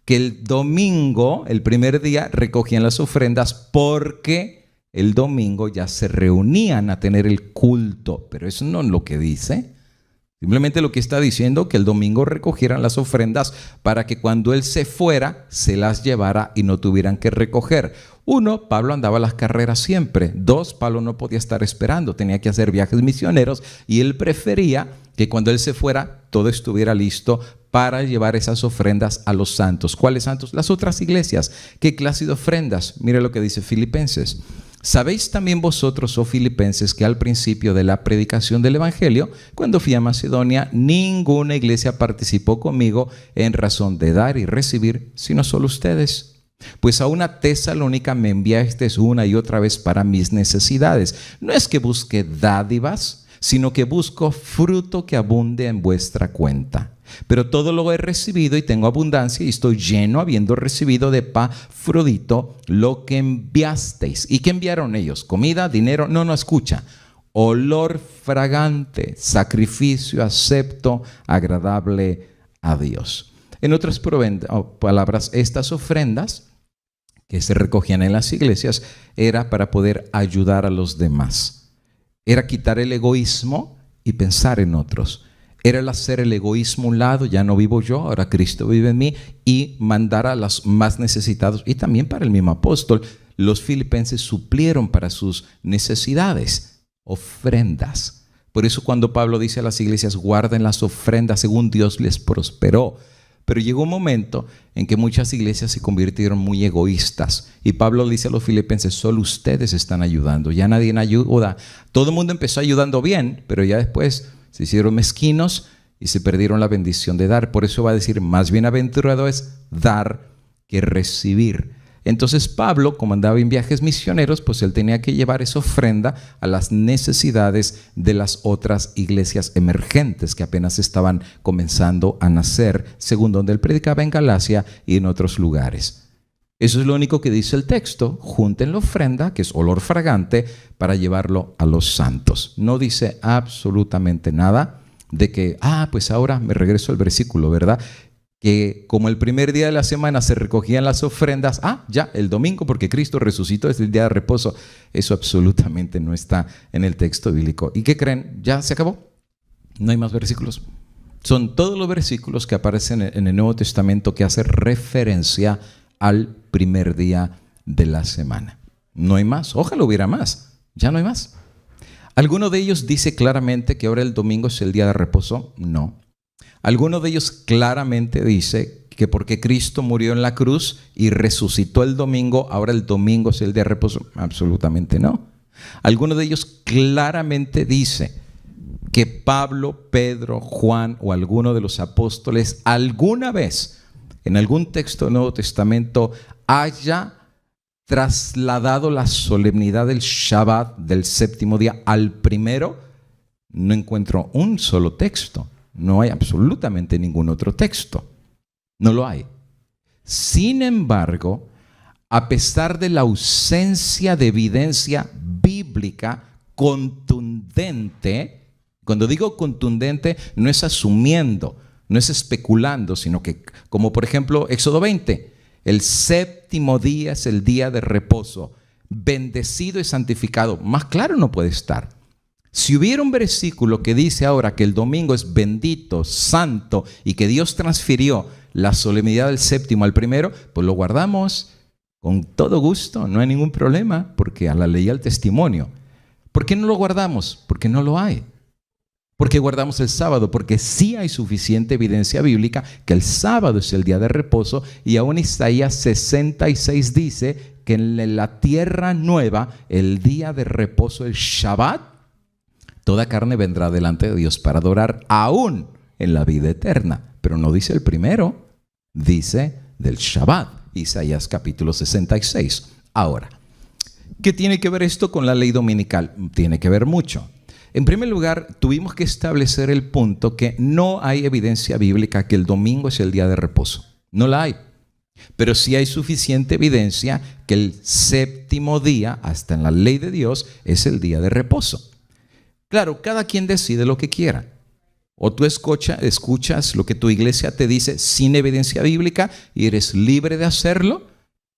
que el domingo, el primer día, recogían las ofrendas porque el domingo ya se reunían a tener el culto, pero eso no es lo que dice. Simplemente lo que está diciendo que el domingo recogieran las ofrendas para que cuando él se fuera, se las llevara y no tuvieran que recoger. 1, Pablo andaba a las carreras siempre. 2, Pablo no podía estar esperando, tenía que hacer viajes misioneros y él prefería que cuando él se fuera, todo estuviera listo para llevar esas ofrendas a los santos. ¿Cuáles santos? Las otras iglesias. ¿Qué clase de ofrendas? Mire lo que dice Filipenses. Sabéis también vosotros, oh filipenses, que al principio de la predicación del evangelio, cuando fui a Macedonia, ninguna iglesia participó conmigo en razón de dar y recibir, sino solo ustedes. Pues a una Tesalónica me enviasteis una y otra vez para mis necesidades. No es que busque dádivas, sino que busco fruto que abunde en vuestra cuenta. Pero todo lo he recibido y tengo abundancia y estoy lleno, habiendo recibido de Epafrodito lo que enviasteis. ¿Y qué enviaron ellos? ¿Comida? ¿Dinero? No, escucha. Olor fragante, sacrificio acepto, agradable a Dios. En otras palabras, estas ofrendas que se recogían en las iglesias era para poder ayudar a los demás. Era quitar el egoísmo y pensar en otros. Era el hacer el egoísmo a un lado, ya no vivo yo, ahora Cristo vive en mí, y mandar a los más necesitados. Y también para el mismo apóstol, los filipenses suplieron para sus necesidades ofrendas. Por eso cuando Pablo dice a las iglesias, guarden las ofrendas según Dios les prosperó. Pero llegó un momento en que muchas iglesias se convirtieron muy egoístas. Y Pablo dice a los filipenses, solo ustedes están ayudando, ya nadie ayuda. Todo el mundo empezó ayudando bien, pero ya después se hicieron mezquinos y se perdieron la bendición de dar. Por eso va a decir, más bienaventurado es dar que recibir. Entonces Pablo, como andaba en viajes misioneros, pues él tenía que llevar esa ofrenda a las necesidades de las otras iglesias emergentes que apenas estaban comenzando a nacer, según donde él predicaba en Galacia y en otros lugares. Eso es lo único que dice el texto. Junten la ofrenda, que es olor fragante, para llevarlo a los santos. No dice absolutamente nada de que, pues ahora me regreso al versículo, ¿verdad? Que como el primer día de la semana se recogían las ofrendas, ya el domingo porque Cristo resucitó es el día de reposo. Eso absolutamente no está en el texto bíblico. ¿Y qué creen? ¿Ya se acabó? ¿No hay más versículos? Son todos los versículos que aparecen en el Nuevo Testamento que hacen referencia al primer día de la semana. No hay más. Ojalá hubiera más. Ya no hay más. ¿Alguno de ellos dice claramente que ahora el domingo es el día de reposo? No. ¿Alguno de ellos claramente dice que porque Cristo murió en la cruz y resucitó el domingo, ahora el domingo es el día de reposo? Absolutamente no. ¿Alguno de ellos claramente dice que Pablo, Pedro, Juan o alguno de los apóstoles alguna vez en algún texto del Nuevo Testamento haya trasladado la solemnidad del Shabbat del séptimo día al primero? No encuentro un solo texto. No hay absolutamente ningún otro texto. No lo hay. Sin embargo, a pesar de la ausencia de evidencia bíblica contundente, cuando digo contundente, no es asumiendo, no es especulando, sino que, como por ejemplo, Éxodo 20, el séptimo día es el día de reposo, bendecido y santificado. Más claro no puede estar. Si hubiera un versículo que dice ahora que el domingo es bendito, santo y que Dios transfirió la solemnidad del séptimo al primero, pues lo guardamos con todo gusto, no hay ningún problema, porque a la ley y al testimonio. ¿Por qué no lo guardamos? Porque no lo hay. ¿Por qué guardamos el sábado? Porque sí hay suficiente evidencia bíblica que el sábado es el día de reposo, y aún Isaías 66 dice que en la tierra nueva, el día de reposo, el Shabbat, toda carne vendrá delante de Dios para adorar aún en la vida eterna. Pero no dice el primero, dice del Shabbat, Isaías capítulo 66. Ahora, ¿qué tiene que ver esto con la ley dominical? Tiene que ver mucho. En primer lugar, tuvimos que establecer el punto que no hay evidencia bíblica que el domingo es el día de reposo. No la hay. Pero sí hay suficiente evidencia que el séptimo día, hasta en la ley de Dios, es el día de reposo. Claro, cada quien decide lo que quiera. O tú escuchas lo que tu iglesia te dice sin evidencia bíblica y eres libre de hacerlo.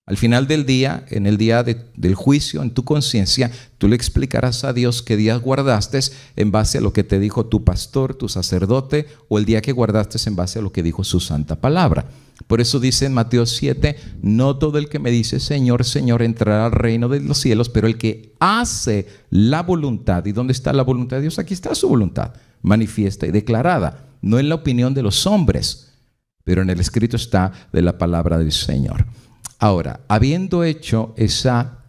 Al final del día, en el día del juicio, en tu conciencia, tú le explicarás a Dios qué días guardaste en base a lo que te dijo tu pastor, tu sacerdote, o el día que guardaste en base a lo que dijo su santa palabra. Por eso dice en Mateo 7, no todo el que me dice Señor, Señor entrará al reino de los cielos, pero el que hace la voluntad. ¿Y dónde está la voluntad de Dios? Aquí está su voluntad, manifiesta y declarada, no en la opinión de los hombres, pero en el escrito está de la palabra del Señor. Ahora, habiendo hecho esa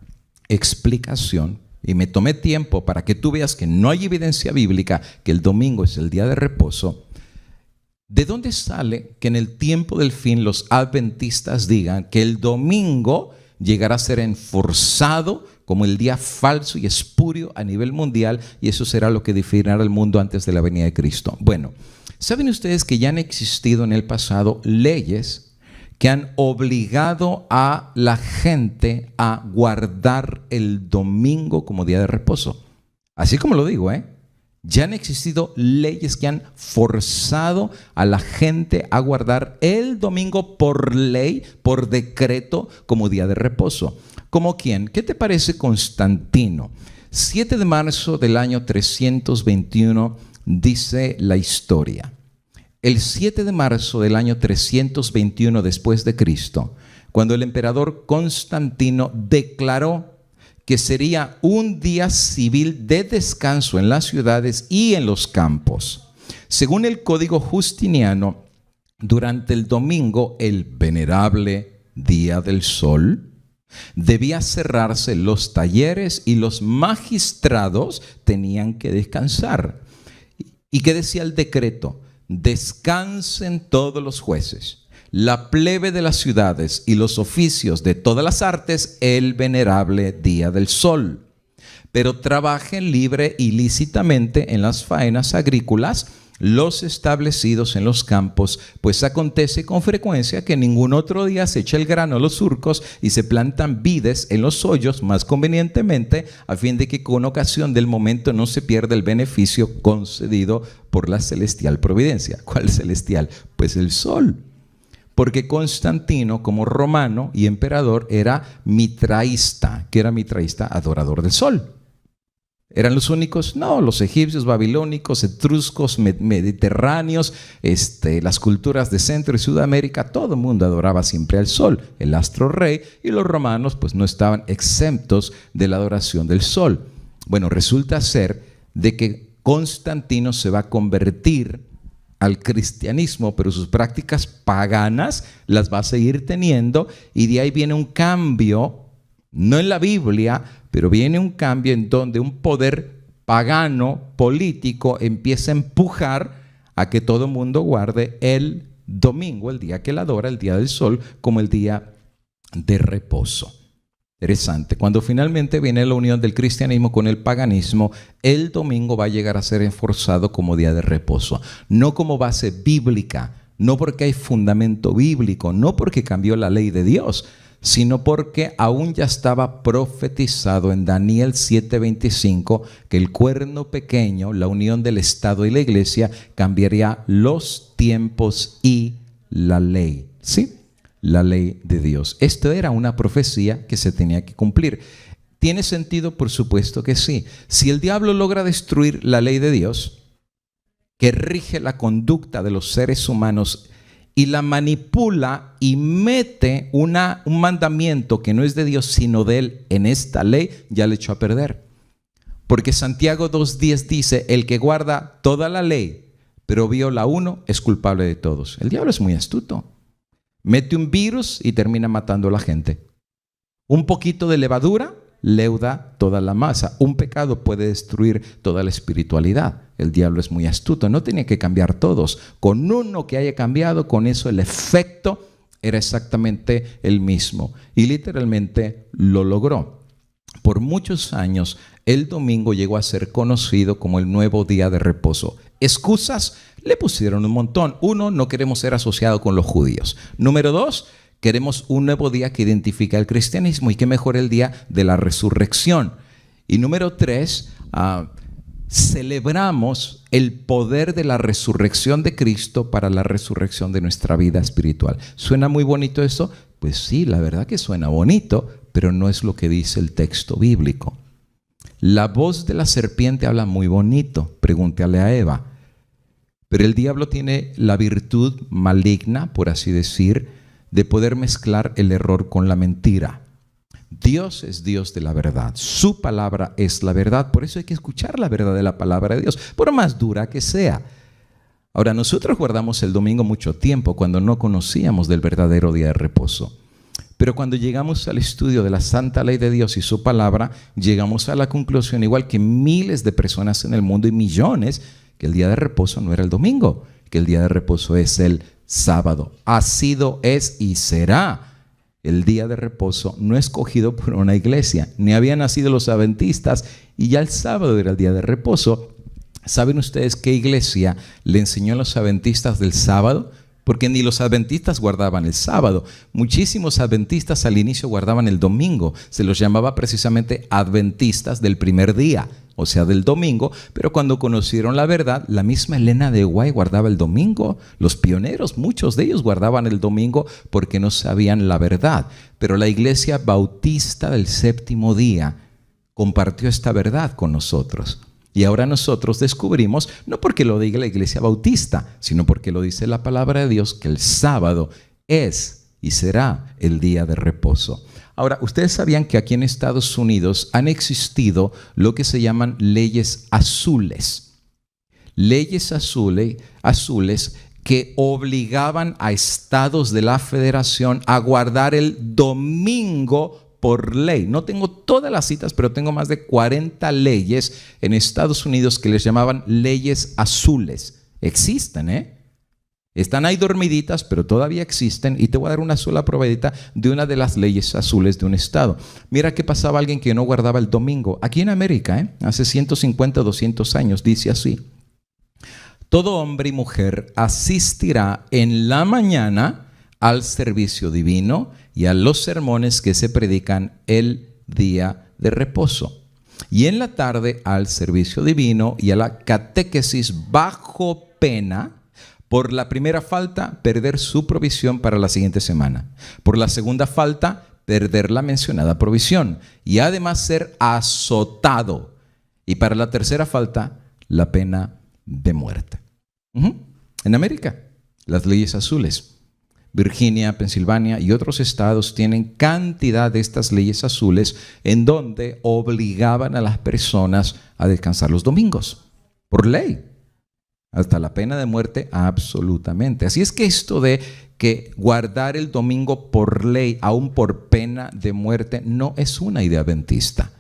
explicación, y me tomé tiempo para que tú veas que no hay evidencia bíblica que el domingo es el día de reposo, ¿de dónde sale que en el tiempo del fin los adventistas digan que el domingo llegará a ser enforzado como el día falso y espurio a nivel mundial, y eso será lo que definirá el mundo antes de la venida de Cristo? Bueno, ¿saben ustedes que ya han existido en el pasado leyes que han obligado a la gente a guardar el domingo como día de reposo? Así como lo digo, ya han existido leyes que han forzado a la gente a guardar el domingo por ley, por decreto, como día de reposo. ¿Como quién? ¿Qué te parece Constantino? 7 de marzo del año 321 dice la historia. El 7 de marzo del año 321 después de Cristo, cuando el emperador Constantino declaró que sería un día civil de descanso en las ciudades y en los campos. Según el código justiniano, durante el domingo, el venerable día del sol, debía cerrarse los talleres y los magistrados tenían que descansar. ¿Y qué decía el decreto? Descansen todos los jueces, la plebe de las ciudades y los oficios de todas las artes el venerable día del sol. Pero trabajen libre y lícitamente en las faenas agrícolas los establecidos en los campos, pues acontece con frecuencia que ningún otro día se echa el grano a los surcos y se plantan vides en los hoyos más convenientemente, a fin de que con ocasión del momento no se pierda el beneficio concedido por la celestial providencia. ¿Cuál celestial? Pues el sol. Porque Constantino, como romano y emperador, era mitraísta. ¿Qué era mitraísta? Adorador del sol. ¿Eran los únicos? No, los egipcios, babilónicos, etruscos, mediterráneos, las culturas de Centro y Sudamérica, todo el mundo adoraba siempre al sol, el astro rey, y los romanos pues no estaban exentos de la adoración del sol. Bueno, resulta ser de que Constantino se va a convertir al cristianismo, pero sus prácticas paganas las va a seguir teniendo, y de ahí viene un cambio, no en la Biblia, pero viene un cambio en donde un poder pagano, político, empieza a empujar a que todo el mundo guarde el domingo, el día que él adora, el día del sol, como el día de reposo. Interesante. Cuando finalmente viene la unión del cristianismo con el paganismo, el domingo va a llegar a ser enforzado como día de reposo, no como base bíblica, no porque hay fundamento bíblico, no porque cambió la ley de Dios, sino porque aún ya estaba profetizado en Daniel 7:25 que el cuerno pequeño, la unión del Estado y la iglesia, cambiaría los tiempos y la ley. ¿Sí? La ley de Dios. Esto era una profecía que se tenía que cumplir. ¿Tiene sentido? Por supuesto que sí. Si el diablo logra destruir la ley de Dios, que rige la conducta de los seres humanos, y la manipula y mete un mandamiento que no es de Dios sino de él en esta ley, ya le echó a perder. Porque Santiago 2:10 dice: el que guarda toda la ley pero viola uno es culpable de todos. El diablo es muy astuto. Mete un virus y termina matando a la gente. Un poquito de levadura leuda toda la masa. Un pecado puede destruir toda la espiritualidad. El diablo es muy astuto. No tenía que cambiar todos. Con uno que haya cambiado, con eso el efecto era exactamente el mismo. Y literalmente lo logró. Por muchos años, el domingo llegó a ser conocido como el nuevo día de reposo. ¿Excusas? Le pusieron un montón. Uno, no queremos ser asociados con los judíos. Número dos, queremos un nuevo día que identifica el cristianismo, y qué mejor el día de la resurrección. Y número tres, celebramos el poder de la resurrección de Cristo para la resurrección de nuestra vida espiritual. ¿Suena muy bonito eso? Pues sí, la verdad que suena bonito, pero no es lo que dice el texto bíblico. La voz de la serpiente habla muy bonito, pregúntale a Eva. Pero el diablo tiene la virtud maligna, por así decir, de poder mezclar el error con la mentira. Dios es Dios de la verdad. Su palabra es la verdad. Por eso hay que escuchar la verdad de la palabra de Dios, por más dura que sea. Ahora, nosotros guardamos el domingo mucho tiempo cuando no conocíamos del verdadero día de reposo. Pero cuando llegamos al estudio de la santa ley de Dios y su palabra, llegamos a la conclusión, igual que miles de personas en el mundo y millones, que el día de reposo no era el domingo, que el día de reposo es el sábado. Ha sido, es y será el día de reposo no escogido por una iglesia. Ni habían nacido los adventistas y ya el sábado era el día de reposo. ¿Saben ustedes qué iglesia le enseñó a los adventistas del sábado? Porque ni los adventistas guardaban el sábado. Muchísimos adventistas al inicio guardaban el domingo. Se los llamaba precisamente adventistas del primer día, o sea, del domingo. Pero cuando conocieron la verdad, la misma Elena de White guardaba el domingo. Los pioneros, muchos de ellos guardaban el domingo porque no sabían la verdad. Pero la iglesia bautista del séptimo día compartió esta verdad con nosotros. Y ahora nosotros descubrimos, no porque lo diga la iglesia bautista, sino porque lo dice la palabra de Dios, que el sábado es y será el día de reposo. Ahora, ustedes sabían que aquí en Estados Unidos han existido lo que se llaman leyes azules. Leyes azules que obligaban a estados de la federación a guardar el domingo por ley. No tengo todas las citas, pero tengo más de 40 leyes en Estados Unidos que les llamaban leyes azules. Existen, Están ahí dormiditas, pero todavía existen. Y te voy a dar una sola probadita de una de las leyes azules de un estado. Mira qué pasaba a alguien que no guardaba el domingo. Aquí en América, hace 150 o 200 años, dice así: todo hombre y mujer asistirá en la mañana al servicio divino y a los sermones que se predican el día de reposo, y en la tarde al servicio divino y a la catequesis, bajo pena, por la primera falta, perder su provisión para la siguiente semana, por la segunda falta, perder la mencionada provisión, y además ser azotado. Y para la tercera falta, la pena de muerte. En América, las leyes azules. Virginia, Pensilvania y otros estados tienen cantidad de estas leyes azules en donde obligaban a las personas a descansar los domingos, por ley. Hasta la pena de muerte, absolutamente. Así es que esto de que guardar el domingo por ley, aún por pena de muerte, no es una idea adventista.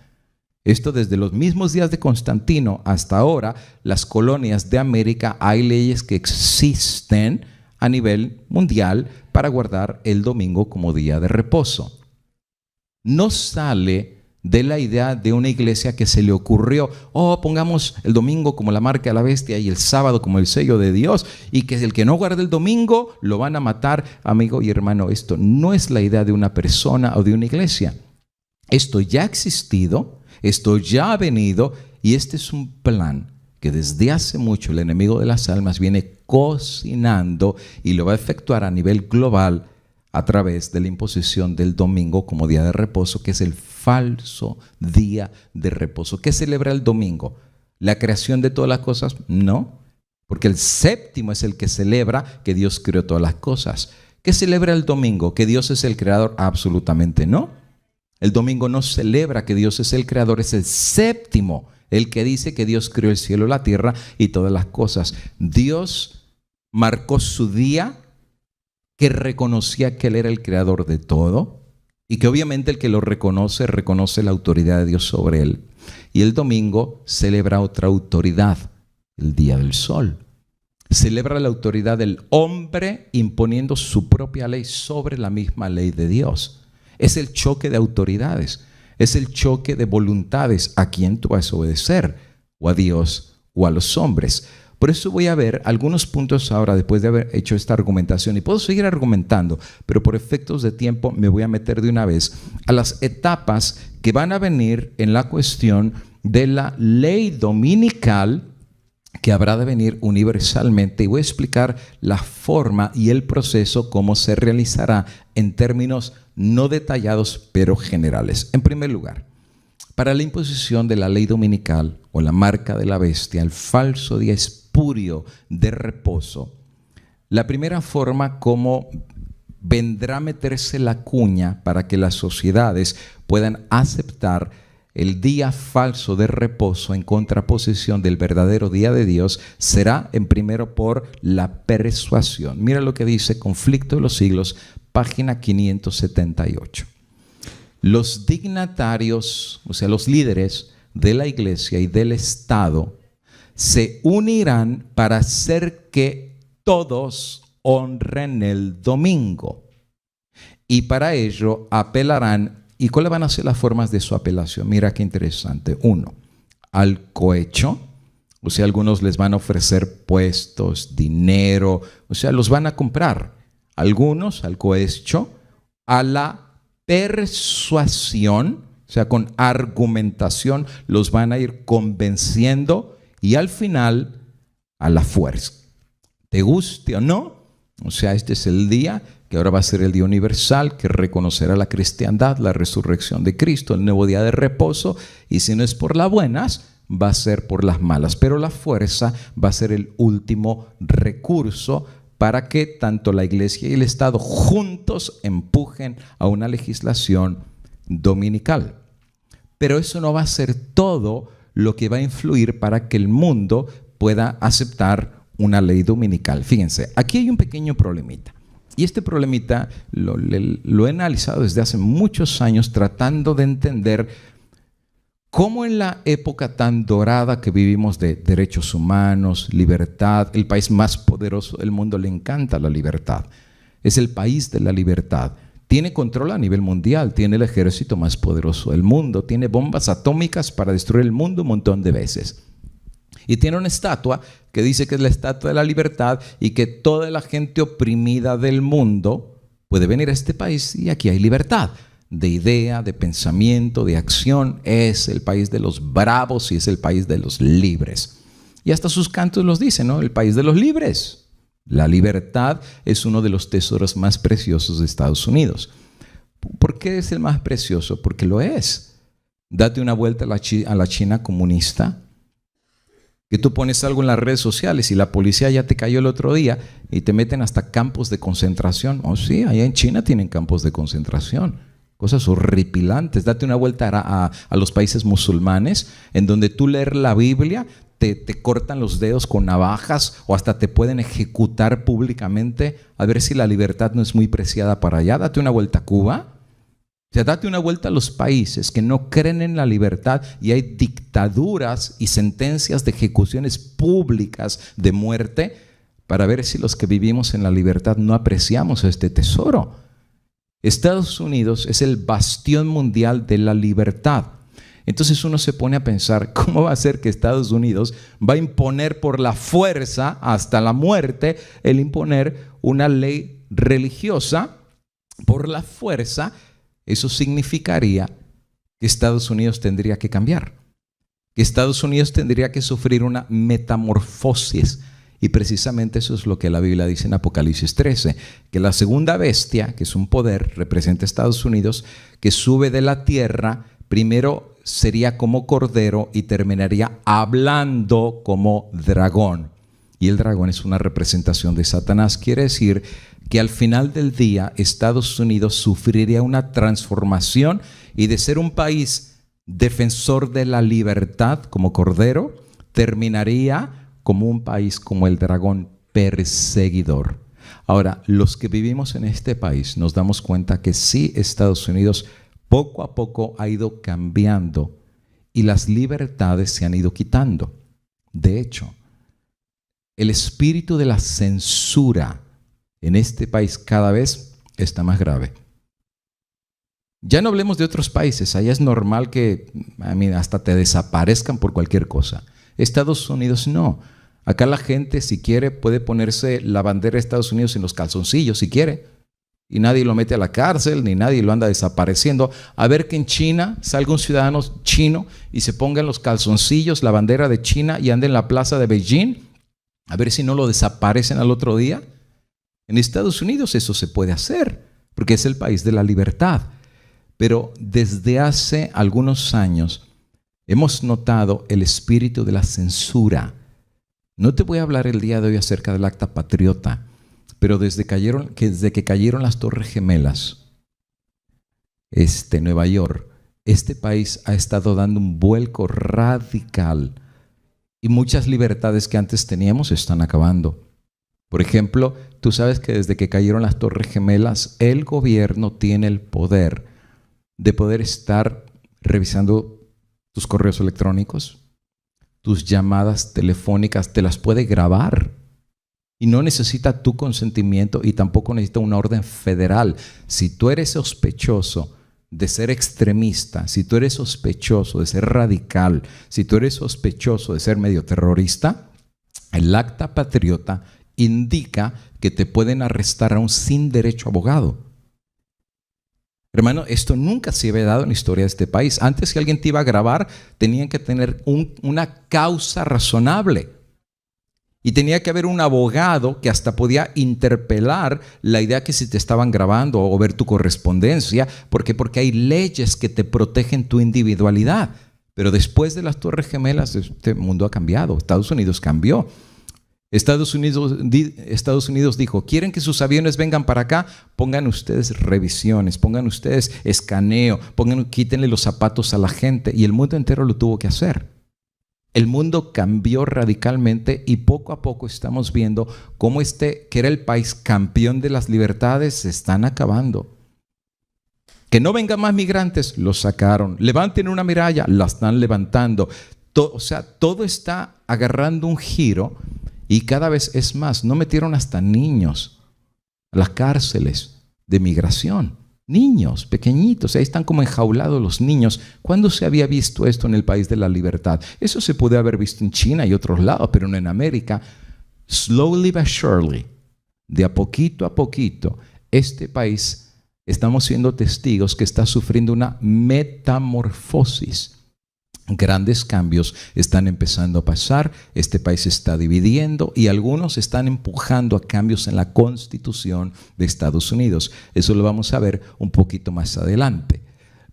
Esto desde los mismos días de Constantino hasta ahora, las colonias de América, hay leyes que existen a nivel mundial para guardar el domingo como día de reposo. No sale de la idea de una iglesia que se le ocurrió, pongamos el domingo como la marca de la bestia y el sábado como el sello de Dios, y que el que no guarde el domingo lo van a matar. Amigo y hermano, esto no es la idea de una persona o de una iglesia. Esto ya ha existido, esto ya ha venido, y este es un plan que desde hace mucho el enemigo de las almas viene cocinando y lo va a efectuar a nivel global a través de la imposición del domingo como día de reposo, que es el falso día de reposo. ¿Qué celebra el domingo? ¿La creación de todas las cosas? No, porque el séptimo es el que celebra que Dios creó todas las cosas. ¿Qué celebra el domingo? ¿Que Dios es el creador? Absolutamente no. El domingo no celebra que Dios es el creador, es el séptimo el que dice que Dios creó el cielo, la tierra y todas las cosas. Dios marcó su día que reconocía que Él era el creador de todo y que obviamente el que lo reconoce, reconoce la autoridad de Dios sobre él. Y el domingo celebra otra autoridad, el día del sol. Celebra la autoridad del hombre imponiendo su propia ley sobre la misma ley de Dios. Es el choque de autoridades, es el choque de voluntades. ¿A quién tú vas a obedecer? ¿O a Dios o a los hombres? Por eso voy a ver algunos puntos ahora después de haber hecho esta argumentación, y puedo seguir argumentando, pero por efectos de tiempo me voy a meter de una vez a las etapas que van a venir en la cuestión de la ley dominical que habrá de venir universalmente, y voy a explicar la forma y el proceso, cómo se realizará en términos no detallados pero generales. En primer lugar, para la imposición de la ley dominical o la marca de la bestia, el falso día espurio de reposo, la primera forma como vendrá a meterse la cuña para que las sociedades puedan aceptar el día falso de reposo en contraposición del verdadero día de Dios será en primero por la persuasión. Mira lo que dice Conflicto de los Siglos, página 578. Los dignatarios, o sea, los líderes de la iglesia y del Estado, se unirán para hacer que todos honren el domingo. Y para ello apelarán. ¿Y cuáles van a ser las formas de su apelación? Mira qué interesante. 1, al cohecho. O sea, algunos les van a ofrecer puestos, dinero. O sea, los van a comprar. Algunos al cohecho, a la persuasión, o sea, con argumentación, los van a ir convenciendo, y al final a la fuerza. ¿Te guste o no? O sea, este es el día que ahora va a ser el día universal, que reconocerá la cristiandad, la resurrección de Cristo, el nuevo día de reposo, y si no es por las buenas, va a ser por las malas. Pero la fuerza va a ser el último recurso para que tanto la iglesia y el Estado juntos empujen a una legislación dominical. Pero eso no va a ser todo lo que va a influir para que el mundo pueda aceptar una ley dominical. Fíjense, aquí hay un pequeño problemita. Y este problemita lo he analizado desde hace muchos años, tratando de entender cómo en la época tan dorada que vivimos de derechos humanos, libertad, el país más poderoso del mundo, le encanta la libertad. Es el país de la libertad. Tiene control a nivel mundial, tiene el ejército más poderoso del mundo, tiene bombas atómicas para destruir el mundo un montón de veces. Y tiene una estatua que dice que es la estatua de la libertad y que toda la gente oprimida del mundo puede venir a este país y aquí hay libertad de idea, de pensamiento, de acción. Es el país de los bravos y es el país de los libres. Y hasta sus cantos los dicen, ¿no? El país de los libres. La libertad es uno de los tesoros más preciosos de Estados Unidos. ¿Por qué es el más precioso? Porque lo es. Date una vuelta a la China comunista, que tú pones algo en las redes sociales y la policía ya te cayó el otro día y te meten hasta campos de concentración. Oh, sí, allá en China tienen campos de concentración. Cosas horripilantes. Date una vuelta a los países musulmanes, en donde tú leer la Biblia, te cortan los dedos con navajas o hasta te pueden ejecutar públicamente. A ver si la libertad no es muy preciada para allá. Date una vuelta a Cuba. O sea, date una vuelta a los países que no creen en la libertad y hay dictaduras y sentencias de ejecuciones públicas de muerte, para ver si los que vivimos en la libertad no apreciamos este tesoro. Estados Unidos es el bastión mundial de la libertad. Entonces uno se pone a pensar, ¿cómo va a ser que Estados Unidos va a imponer por la fuerza hasta la muerte, el imponer una ley religiosa por la fuerza? Eso significaría que Estados Unidos tendría que cambiar, que Estados Unidos tendría que sufrir una metamorfosis. Y precisamente eso es lo que la Biblia dice en Apocalipsis 13, que la segunda bestia, que es un poder, representa a Estados Unidos, que sube de la tierra, primero sería como cordero y terminaría hablando como dragón. Y el dragón es una representación de Satanás. Quiere decir que al final del día Estados Unidos sufriría una transformación y de ser un país defensor de la libertad como cordero, terminaría como un país como el dragón perseguidor. Ahora, los que vivimos en este país nos damos cuenta que sí, Estados Unidos poco a poco ha ido cambiando y las libertades se han ido quitando. De hecho, el espíritu de la censura en este país cada vez está más grave. Ya no hablemos de otros países, allá es normal que hasta te desaparezcan por cualquier cosa. Estados Unidos no. Acá la gente, si quiere, puede ponerse la bandera de Estados Unidos en los calzoncillos, si quiere. Y nadie lo mete a la cárcel, ni nadie lo anda desapareciendo. A ver que en China salga un ciudadano chino y se ponga en los calzoncillos la bandera de China y ande en la plaza de Beijing. A ver si no lo desaparecen al otro día. En Estados Unidos eso se puede hacer, porque es el país de la libertad. Pero desde hace algunos años hemos notado el espíritu de la censura. No te voy a hablar el día de hoy acerca del Acta Patriota, pero desde que cayeron las Torres Gemelas, Nueva York, este país ha estado dando un vuelco radical y muchas libertades que antes teníamos se están acabando. Por ejemplo, tú sabes que desde que cayeron las Torres Gemelas, el gobierno tiene el poder de poder estar revisando tus correos electrónicos, tus llamadas telefónicas, te las puede grabar y no necesita tu consentimiento y tampoco necesita una orden federal. Si tú eres sospechoso de ser extremista, si tú eres sospechoso de ser radical, si tú eres sospechoso de ser medio terrorista, el Acta Patriota indica que te pueden arrestar aún sin derecho a abogado. Hermano, esto nunca se había dado en la historia de este país. Antes, si alguien te iba a grabar, tenían que tener una causa razonable. Y tenía que haber un abogado que hasta podía interpelar la idea que si te estaban grabando o ver tu correspondencia. ¿Por qué? Porque hay leyes que te protegen tu individualidad. Pero después de las Torres Gemelas, este mundo ha cambiado. Estados Unidos cambió. Estados Unidos dijo, ¿quieren que sus aviones vengan para acá? Pongan ustedes revisiones, pongan ustedes escaneo, quítenle los zapatos a la gente. Y el mundo entero lo tuvo que hacer. El mundo cambió radicalmente y poco a poco estamos viendo cómo que era el país campeón de las libertades, se están acabando. Que no vengan más migrantes, los sacaron. Levanten una miralla, la están levantando. Todo está agarrando un giro. Y cada vez es más, no metieron hasta niños a las cárceles de migración. Niños pequeñitos, ahí están como enjaulados los niños. ¿Cuándo se había visto esto en el país de la libertad? Eso se puede haber visto en China y otros lados, pero no en América. Slowly but surely, de a poquito, este país, estamos siendo testigos que está sufriendo una metamorfosis. Grandes cambios están empezando a pasar, este país se está dividiendo y algunos están empujando a cambios en la Constitución de Estados Unidos. Eso lo vamos a ver un poquito más adelante.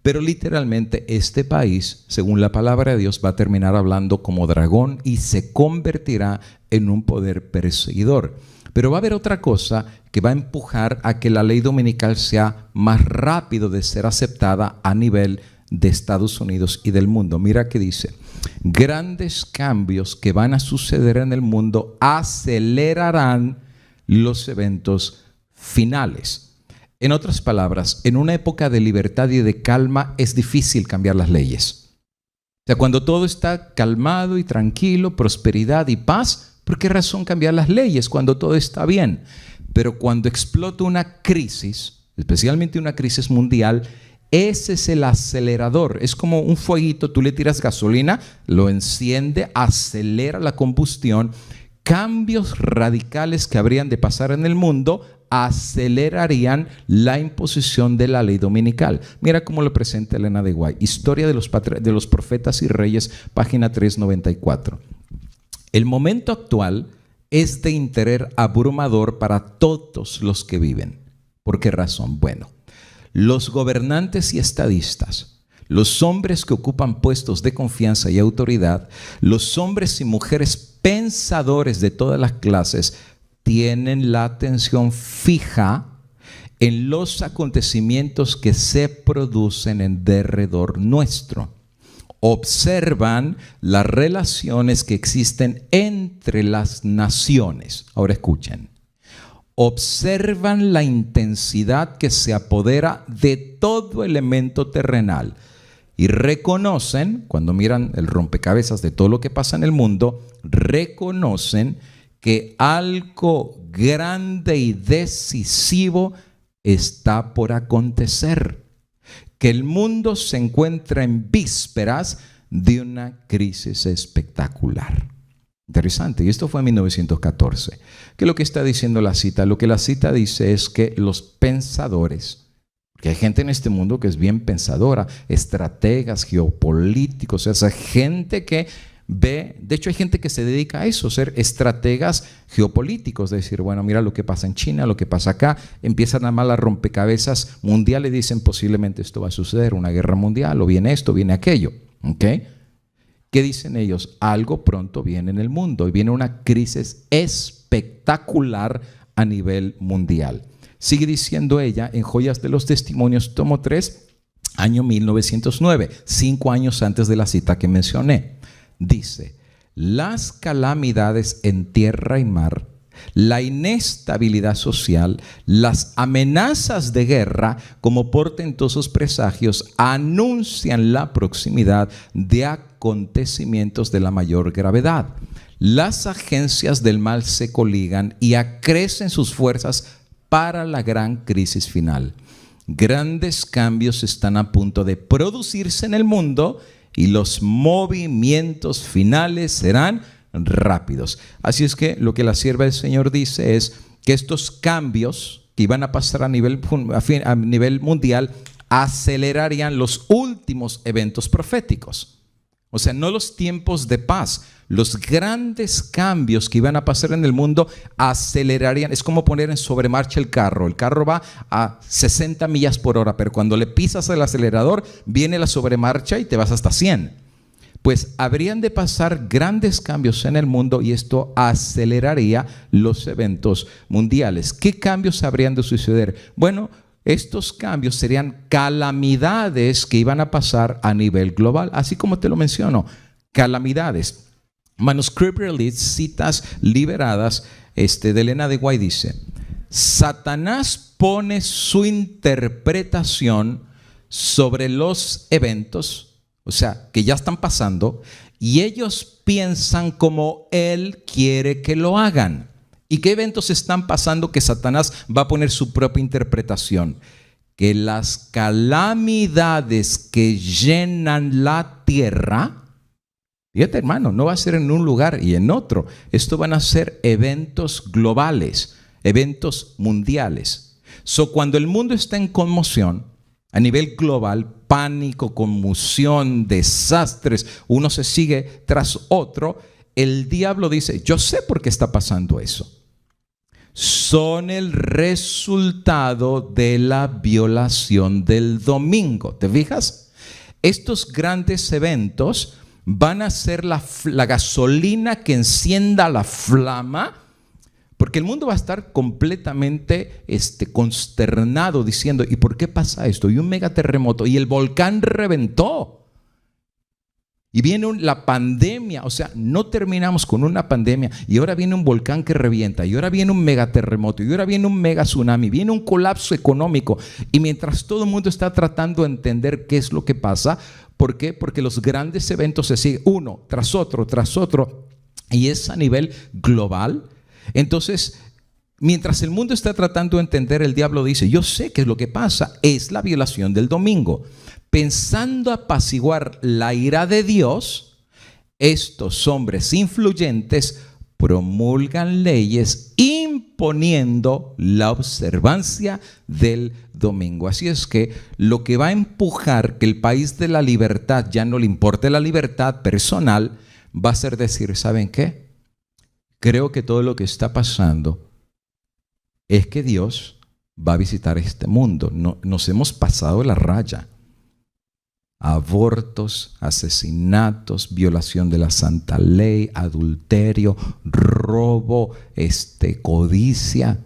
Pero literalmente este país, según la palabra de Dios, va a terminar hablando como dragón y se convertirá en un poder perseguidor. Pero va a haber otra cosa que va a empujar a que la ley dominical sea más rápido de ser aceptada a nivel de Estados Unidos y del mundo. Mira que dice: grandes cambios que van a suceder en el mundo acelerarán los eventos finales. En otras palabras, en una época de libertad y de calma es difícil cambiar las leyes. O sea, cuando todo está calmado y tranquilo, prosperidad y paz, ¿por qué razón cambiar las leyes cuando todo está bien? Pero cuando explota una crisis, especialmente una crisis mundial, ese es el acelerador. Es como un fueguito, tú le tiras gasolina, lo enciende, acelera la combustión. Cambios radicales que habrían de pasar en el mundo acelerarían la imposición de la ley dominical. Mira cómo lo presenta Elena de White. Historia de los profetas y reyes, página 394. El momento actual es de interés abrumador para todos los que viven. ¿Por qué razón? Bueno, los gobernantes y estadistas, los hombres que ocupan puestos de confianza y autoridad, los hombres y mujeres pensadores de todas las clases, tienen la atención fija en los acontecimientos que se producen en derredor nuestro. Observan las relaciones que existen entre las naciones. Ahora escuchen. Observan la intensidad que se apodera de todo elemento terrenal y reconocen, cuando miran el rompecabezas de todo lo que pasa en el mundo, reconocen que algo grande y decisivo está por acontecer, que el mundo se encuentra en vísperas de una crisis espectacular. Interesante, y esto fue en 1914. ¿Qué es lo que está diciendo la cita? Lo que la cita dice es que los pensadores, porque hay gente en este mundo que es bien pensadora, estrategas, geopolíticos, esa gente que ve, de hecho hay gente que se dedica a eso, ser estrategas geopolíticos, de decir, bueno, mira lo que pasa en China, lo que pasa acá, empiezan a armar las rompecabezas mundiales y dicen posiblemente esto va a suceder, una guerra mundial, o viene esto, viene aquello, ¿ok? ¿Qué dicen ellos? Algo pronto viene en el mundo y viene una crisis espectacular a nivel mundial. Sigue diciendo ella en Joyas de los Testimonios, tomo 3, año 1909, 5 años antes de la cita que mencioné. Dice: las calamidades en tierra y mar, la inestabilidad social, las amenazas de guerra como portentosos presagios anuncian la proximidad de acontecimientos de la mayor gravedad. Las agencias del mal se coligan y acrecen sus fuerzas para la gran crisis final. Grandes cambios están a punto de producirse en el mundo y los movimientos finales serán rápidos. Así es que lo que la sierva del Señor dice es que estos cambios que iban a pasar a nivel mundial acelerarían los últimos eventos proféticos. O sea, no los tiempos de paz, los grandes cambios que iban a pasar en el mundo acelerarían. Es como poner en sobremarcha el carro. El carro va a 60 millas por hora, pero cuando le pisas el acelerador, viene la sobremarcha y te vas hasta 100. Pues habrían de pasar grandes cambios en el mundo y esto aceleraría los eventos mundiales. ¿Qué cambios habrían de suceder? Bueno, estos cambios serían calamidades que iban a pasar a nivel global, así como te lo menciono, calamidades. Manuscript Release, citas liberadas de Elena de White dice: Satanás pone su interpretación sobre los eventos, o sea, que ya están pasando, y ellos piensan como él quiere que lo hagan. ¿Y qué eventos están pasando que Satanás va a poner su propia interpretación? Que las calamidades que llenan la tierra, fíjate hermano, no va a ser en un lugar y en otro. Esto van a ser eventos globales, eventos mundiales. Cuando el mundo está en conmoción, a nivel global, pánico, conmoción, desastres, uno se sigue tras otro, el diablo dice, yo sé por qué está pasando eso. son el resultado de la violación del domingo. ¿Te fijas? Estos grandes eventos van a ser la gasolina que encienda la flama, porque el mundo va a estar completamente consternado diciendo, ¿y por qué pasa esto? Y un megaterremoto, y el volcán reventó. Y viene la pandemia, o sea, no terminamos con una pandemia y ahora viene un volcán que revienta y ahora viene un megaterremoto y ahora viene un mega tsunami, viene un colapso económico. Y mientras todo el mundo está tratando de entender qué es lo que pasa, ¿por qué? Porque los grandes eventos se siguen uno tras otro y es a nivel global. Entonces, mientras el mundo está tratando de entender, el diablo dice, yo sé qué es lo que pasa, es la violación del domingo. Pensando apaciguar la ira de Dios, estos hombres influyentes promulgan leyes imponiendo la observancia del domingo. Así es que lo que va a empujar que el país de la libertad ya no le importe la libertad personal, va a ser decir, ¿saben qué? Creo que todo lo que está pasando es que Dios va a visitar este mundo. Nos hemos pasado la raya. Abortos, asesinatos, violación de la santa ley, adulterio, robo, codicia.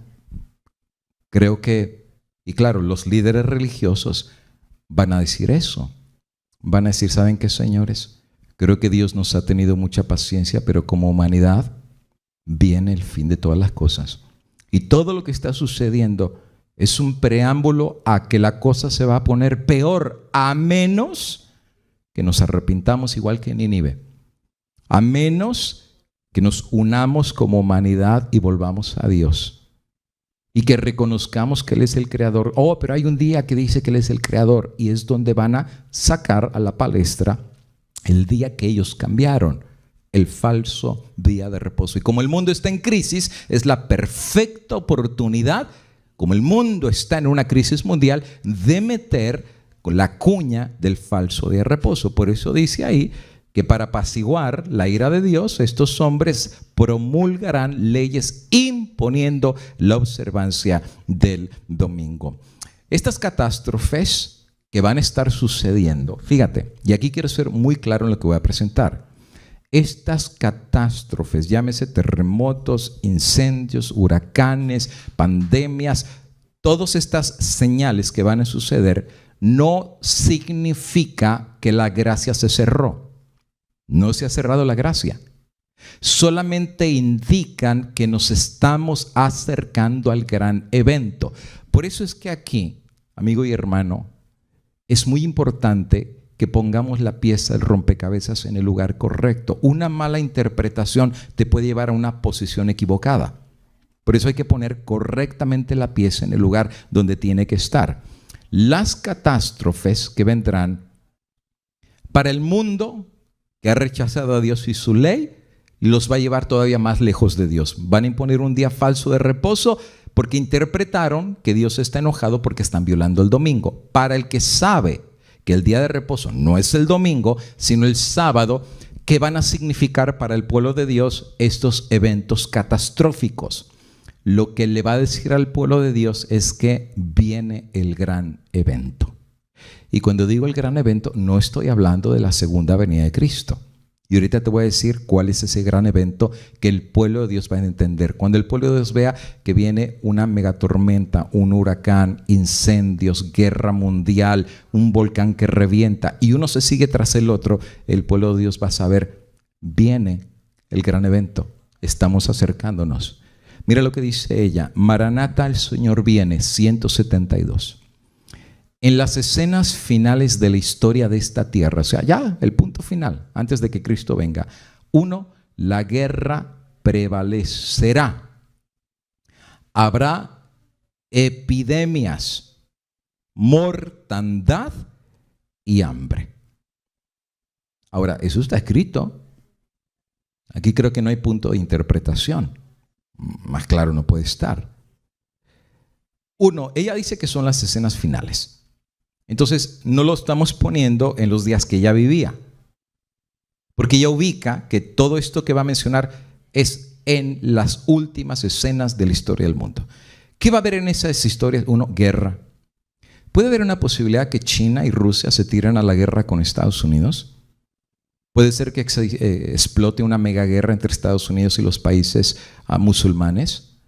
Creo que, y claro, los líderes religiosos van a decir eso. Van a decir, ¿saben qué, señores? Creo que Dios nos ha tenido mucha paciencia, pero como humanidad viene el fin de todas las cosas. Y todo lo que está sucediendo es un preámbulo a que la cosa se va a poner peor, a menos que nos arrepintamos igual que Nínive, a menos que nos unamos como humanidad y volvamos a Dios y que reconozcamos que Él es el creador. Oh, pero hay un día que dice que Él es el creador y es donde van a sacar a la palestra el día que ellos cambiaron, el falso día de reposo. Y como el mundo está en crisis, es la perfecta oportunidad, como el mundo está en una crisis mundial, de meter con la cuña del falso día de reposo. Por eso dice ahí que para apaciguar la ira de Dios, estos hombres promulgarán leyes imponiendo la observancia del domingo. Estas catástrofes que van a estar sucediendo, fíjate, y aquí quiero ser muy claro en lo que voy a presentar. Estas catástrofes, llámese terremotos, incendios, huracanes, pandemias, todas estas señales que van a suceder, no significa que la gracia se cerró. No se ha cerrado la gracia. Solamente indican que nos estamos acercando al gran evento. Por eso es que aquí, amigo y hermano, es muy importante que pongamos la pieza del rompecabezas en el lugar correcto. Una mala interpretación te puede llevar a una posición equivocada. Por eso hay que poner correctamente la pieza en el lugar donde tiene que estar. Las catástrofes que vendrán para el mundo que ha rechazado a Dios y su ley, los va a llevar todavía más lejos de Dios. Van a imponer un día falso de reposo porque interpretaron que Dios está enojado porque están violando el domingo. Para el que sabe que el día de reposo no es el domingo, sino el sábado, ¿qué van a significar para el pueblo de Dios estos eventos catastróficos? Lo que le va a decir al pueblo de Dios es que viene el gran evento. Y cuando digo el gran evento, no estoy hablando de la segunda venida de Cristo. Y ahorita te voy a decir cuál es ese gran evento que el pueblo de Dios va a entender. Cuando el pueblo de Dios vea que viene una megatormenta, un huracán, incendios, guerra mundial, un volcán que revienta y uno se sigue tras el otro, el pueblo de Dios va a saber, viene el gran evento, estamos acercándonos. Mira lo que dice ella, Maranata, el Señor viene, 172. En las escenas finales de la historia de esta tierra, o sea, ya el punto final, antes de que Cristo venga. 1, la guerra prevalecerá. Habrá epidemias, mortandad y hambre. Ahora, eso está escrito. Aquí creo que no hay punto de interpretación. Más claro no puede estar. 1, ella dice que son las escenas finales. Entonces, no lo estamos poniendo en los días que ella vivía. Porque ella ubica que todo esto que va a mencionar es en las últimas escenas de la historia del mundo. ¿Qué va a haber en esas historias? Uno, guerra. ¿Puede haber una posibilidad que China y Rusia se tiren a la guerra con Estados Unidos? ¿Puede ser que explote una megaguerra entre Estados Unidos y los países musulmanes?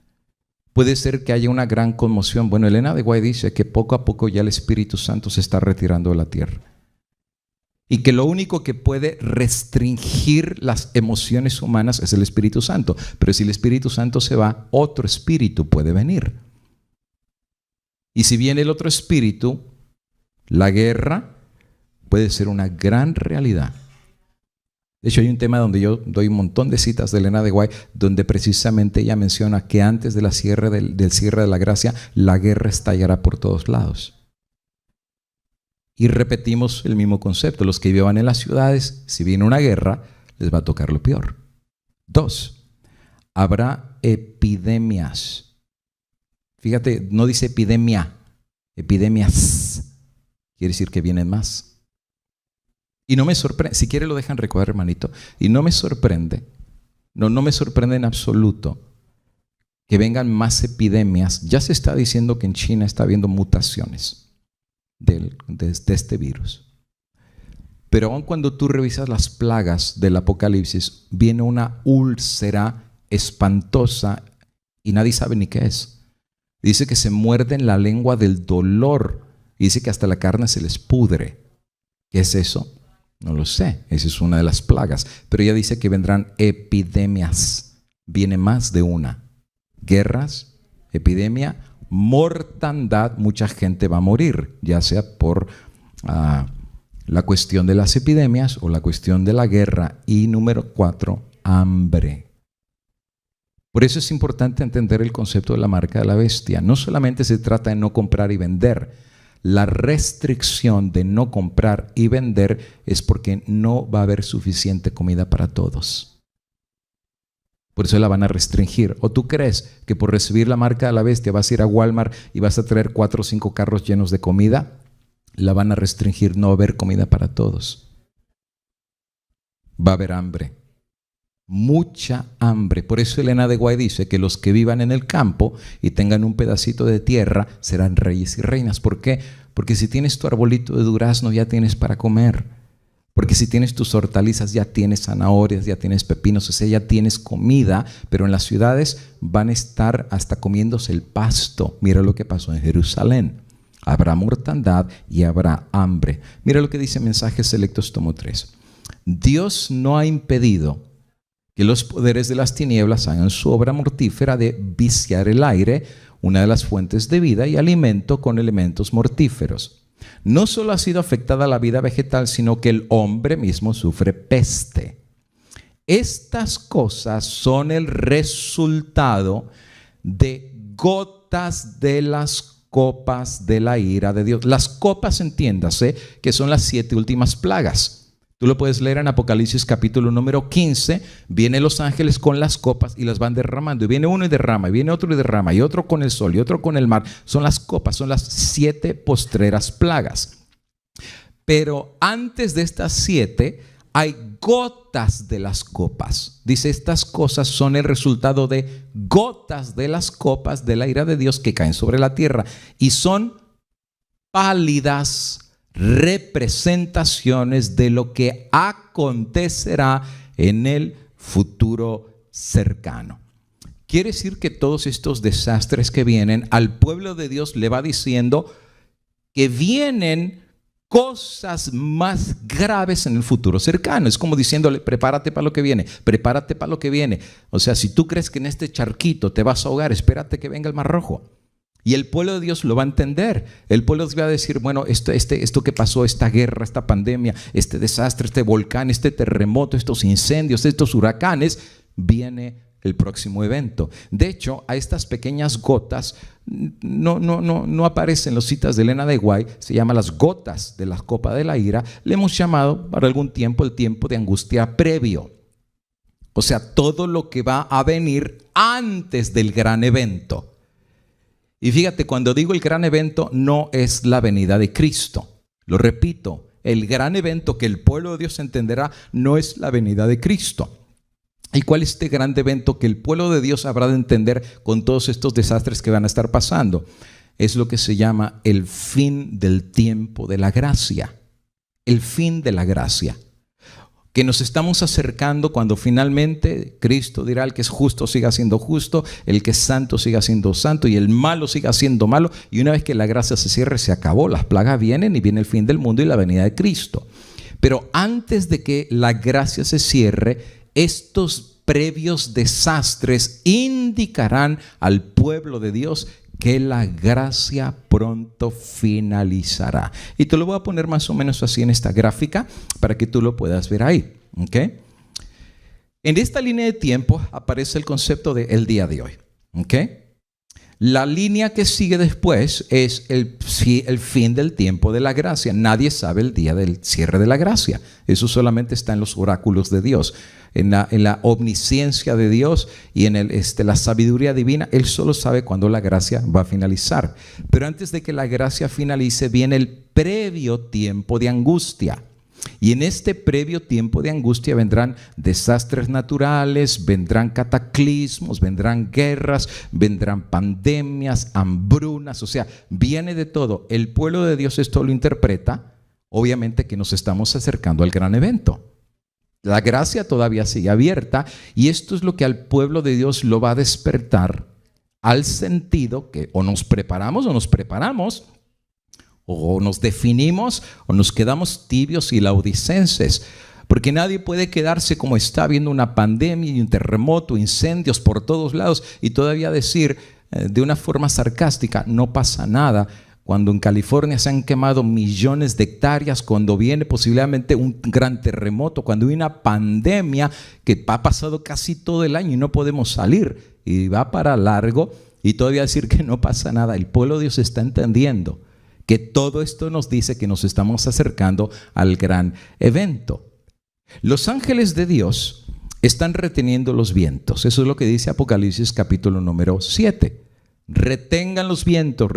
¿Puede ser que haya una gran conmoción? Bueno, Elena de White dice que poco a poco ya el Espíritu Santo se está retirando de la tierra. Y que lo único que puede restringir las emociones humanas es el Espíritu Santo. Pero si el Espíritu Santo se va, otro espíritu puede venir. Y si viene el otro espíritu, la guerra puede ser una gran realidad. De hecho, hay un tema donde yo doy un montón de citas de Elena de White, donde precisamente ella menciona que antes de la cierre del cierre de la gracia, la guerra estallará por todos lados. Y repetimos el mismo concepto. Los que vivan en las ciudades, si viene una guerra, les va a tocar lo peor. 2, habrá epidemias. Fíjate, no dice epidemia, epidemias. Quiere decir que vienen más. Y no me sorprende, si quiere lo dejan recoger, hermanito. Y no me sorprende, no me sorprende en absoluto que vengan más epidemias. Ya se está diciendo que en China está habiendo mutaciones de este virus. Pero aun cuando tú revisas las plagas del Apocalipsis, viene una úlcera espantosa y nadie sabe ni qué es. Dice que se muerden la lengua del dolor. Y dice que hasta la carne se les pudre. ¿Qué es eso? No lo sé. Esa es una de las plagas. Pero ella dice que vendrán epidemias. Viene más de una. Guerras, epidemia, mortandad. Mucha gente va a morir, ya sea por la cuestión de las epidemias o la cuestión de la guerra. Y número 4, hambre. Por eso es importante entender el concepto de la marca de la bestia. No solamente se trata de no comprar y vender. La restricción de no comprar y vender es porque no va a haber suficiente comida para todos. Por eso la van a restringir. ¿O tú crees que por recibir la marca de la bestia vas a ir a Walmart y vas a traer 4 o 5 carros llenos de comida? La van a restringir, no va a haber comida para todos. Va a haber hambre. Mucha hambre. Por eso Elena de White dice que los que vivan en el campo y tengan un pedacito de tierra serán reyes y reinas. ¿Por qué? Porque si tienes tu arbolito de durazno ya tienes para comer. Porque si tienes tus hortalizas ya tienes zanahorias, ya tienes pepinos, o sea, ya tienes comida. Pero en las ciudades van a estar hasta comiéndose el pasto. Mira lo que pasó en Jerusalén. Habrá mortandad y habrá hambre. Mira lo que dice Mensajes Selectos, tomo 3. Dios no ha impedido que los poderes de las tinieblas hagan su obra mortífera de viciar el aire, una de las fuentes de vida y alimento, con elementos mortíferos. No solo ha sido afectada la vida vegetal, sino que el hombre mismo sufre peste. Estas cosas son el resultado de gotas de las copas de la ira de Dios. Las copas, entiéndase, que son las 7 últimas plagas. Tú lo puedes leer en Apocalipsis capítulo número 15. Vienen los ángeles con las copas y las van derramando. Y viene uno y derrama, y viene otro y derrama, y otro con el sol, y otro con el mar. Son las copas, son las 7 postreras plagas. Pero antes de estas 7 hay gotas de las copas. Dice, estas cosas son el resultado de gotas de las copas de la ira de Dios que caen sobre la tierra. Y son pálidas representaciones de lo que acontecerá en el futuro cercano. Quiere decir que todos estos desastres que vienen, al pueblo de Dios le va diciendo que vienen cosas más graves en el futuro cercano. Es como diciéndole, prepárate para lo que viene, prepárate para lo que viene. O sea, si tú crees que en este charquito te vas a ahogar, espérate que venga el Mar Rojo. Y el pueblo de Dios lo va a entender. El pueblo de Dios va a decir, bueno, esto que pasó, esta guerra, esta pandemia, este desastre, este volcán, este terremoto, estos incendios, estos huracanes, viene el próximo evento. De hecho, a estas pequeñas gotas no aparecen las citas de Elena de White, se llaman las gotas de la copa de la ira. Le hemos llamado para algún tiempo el tiempo de angustia previo. O sea, todo lo que va a venir antes del gran evento. Y fíjate, cuando digo el gran evento, no es la venida de Cristo. Lo repito, el gran evento que el pueblo de Dios entenderá no es la venida de Cristo. ¿Y cuál es este gran evento que el pueblo de Dios habrá de entender con todos estos desastres que van a estar pasando? Es lo que se llama el fin del tiempo de la gracia. El fin de la gracia. Que nos estamos acercando cuando finalmente Cristo dirá: el que es justo siga siendo justo, el que es santo siga siendo santo y el malo siga siendo malo. Y una vez que la gracia se cierre, se acabó. Las plagas vienen y viene el fin del mundo y la venida de Cristo. Pero antes de que la gracia se cierre, estos previos desastres indicarán al pueblo de Dios que la gracia pronto finalizará. Y te lo voy a poner más o menos así en esta gráfica para que tú lo puedas ver ahí. ¿Okay? En esta línea de tiempo aparece el concepto de el día de hoy. ¿Okay? La línea que sigue después es el fin del tiempo de la gracia. Nadie sabe el día del cierre de la gracia. Eso solamente está en los oráculos de Dios. En la omnisciencia de Dios y en la sabiduría divina, Él solo sabe cuándo la gracia va a finalizar. Pero antes de que la gracia finalice, viene el previo tiempo de angustia. Y en este previo tiempo de angustia vendrán desastres naturales, vendrán cataclismos, vendrán guerras, vendrán pandemias, hambrunas, o sea, viene de todo. El pueblo de Dios esto lo interpreta, obviamente que nos estamos acercando al gran evento. La gracia todavía sigue abierta y esto es lo que al pueblo de Dios lo va a despertar al sentido que o nos preparamos, o nos definimos o nos quedamos tibios y laodicenses. Porque nadie puede quedarse como está viendo una pandemia y un terremoto, incendios por todos lados y todavía decir de una forma sarcástica: no pasa nada. Cuando en California se han quemado millones de hectáreas, cuando viene posiblemente un gran terremoto, cuando hay una pandemia que ha pasado casi todo el año y no podemos salir y va para largo, y todavía decir que no pasa nada. El pueblo de Dios está entendiendo que todo esto nos dice que nos estamos acercando al gran evento. Los ángeles de Dios están reteniendo los vientos. Eso es lo que dice Apocalipsis capítulo número 7. Retengan los vientos,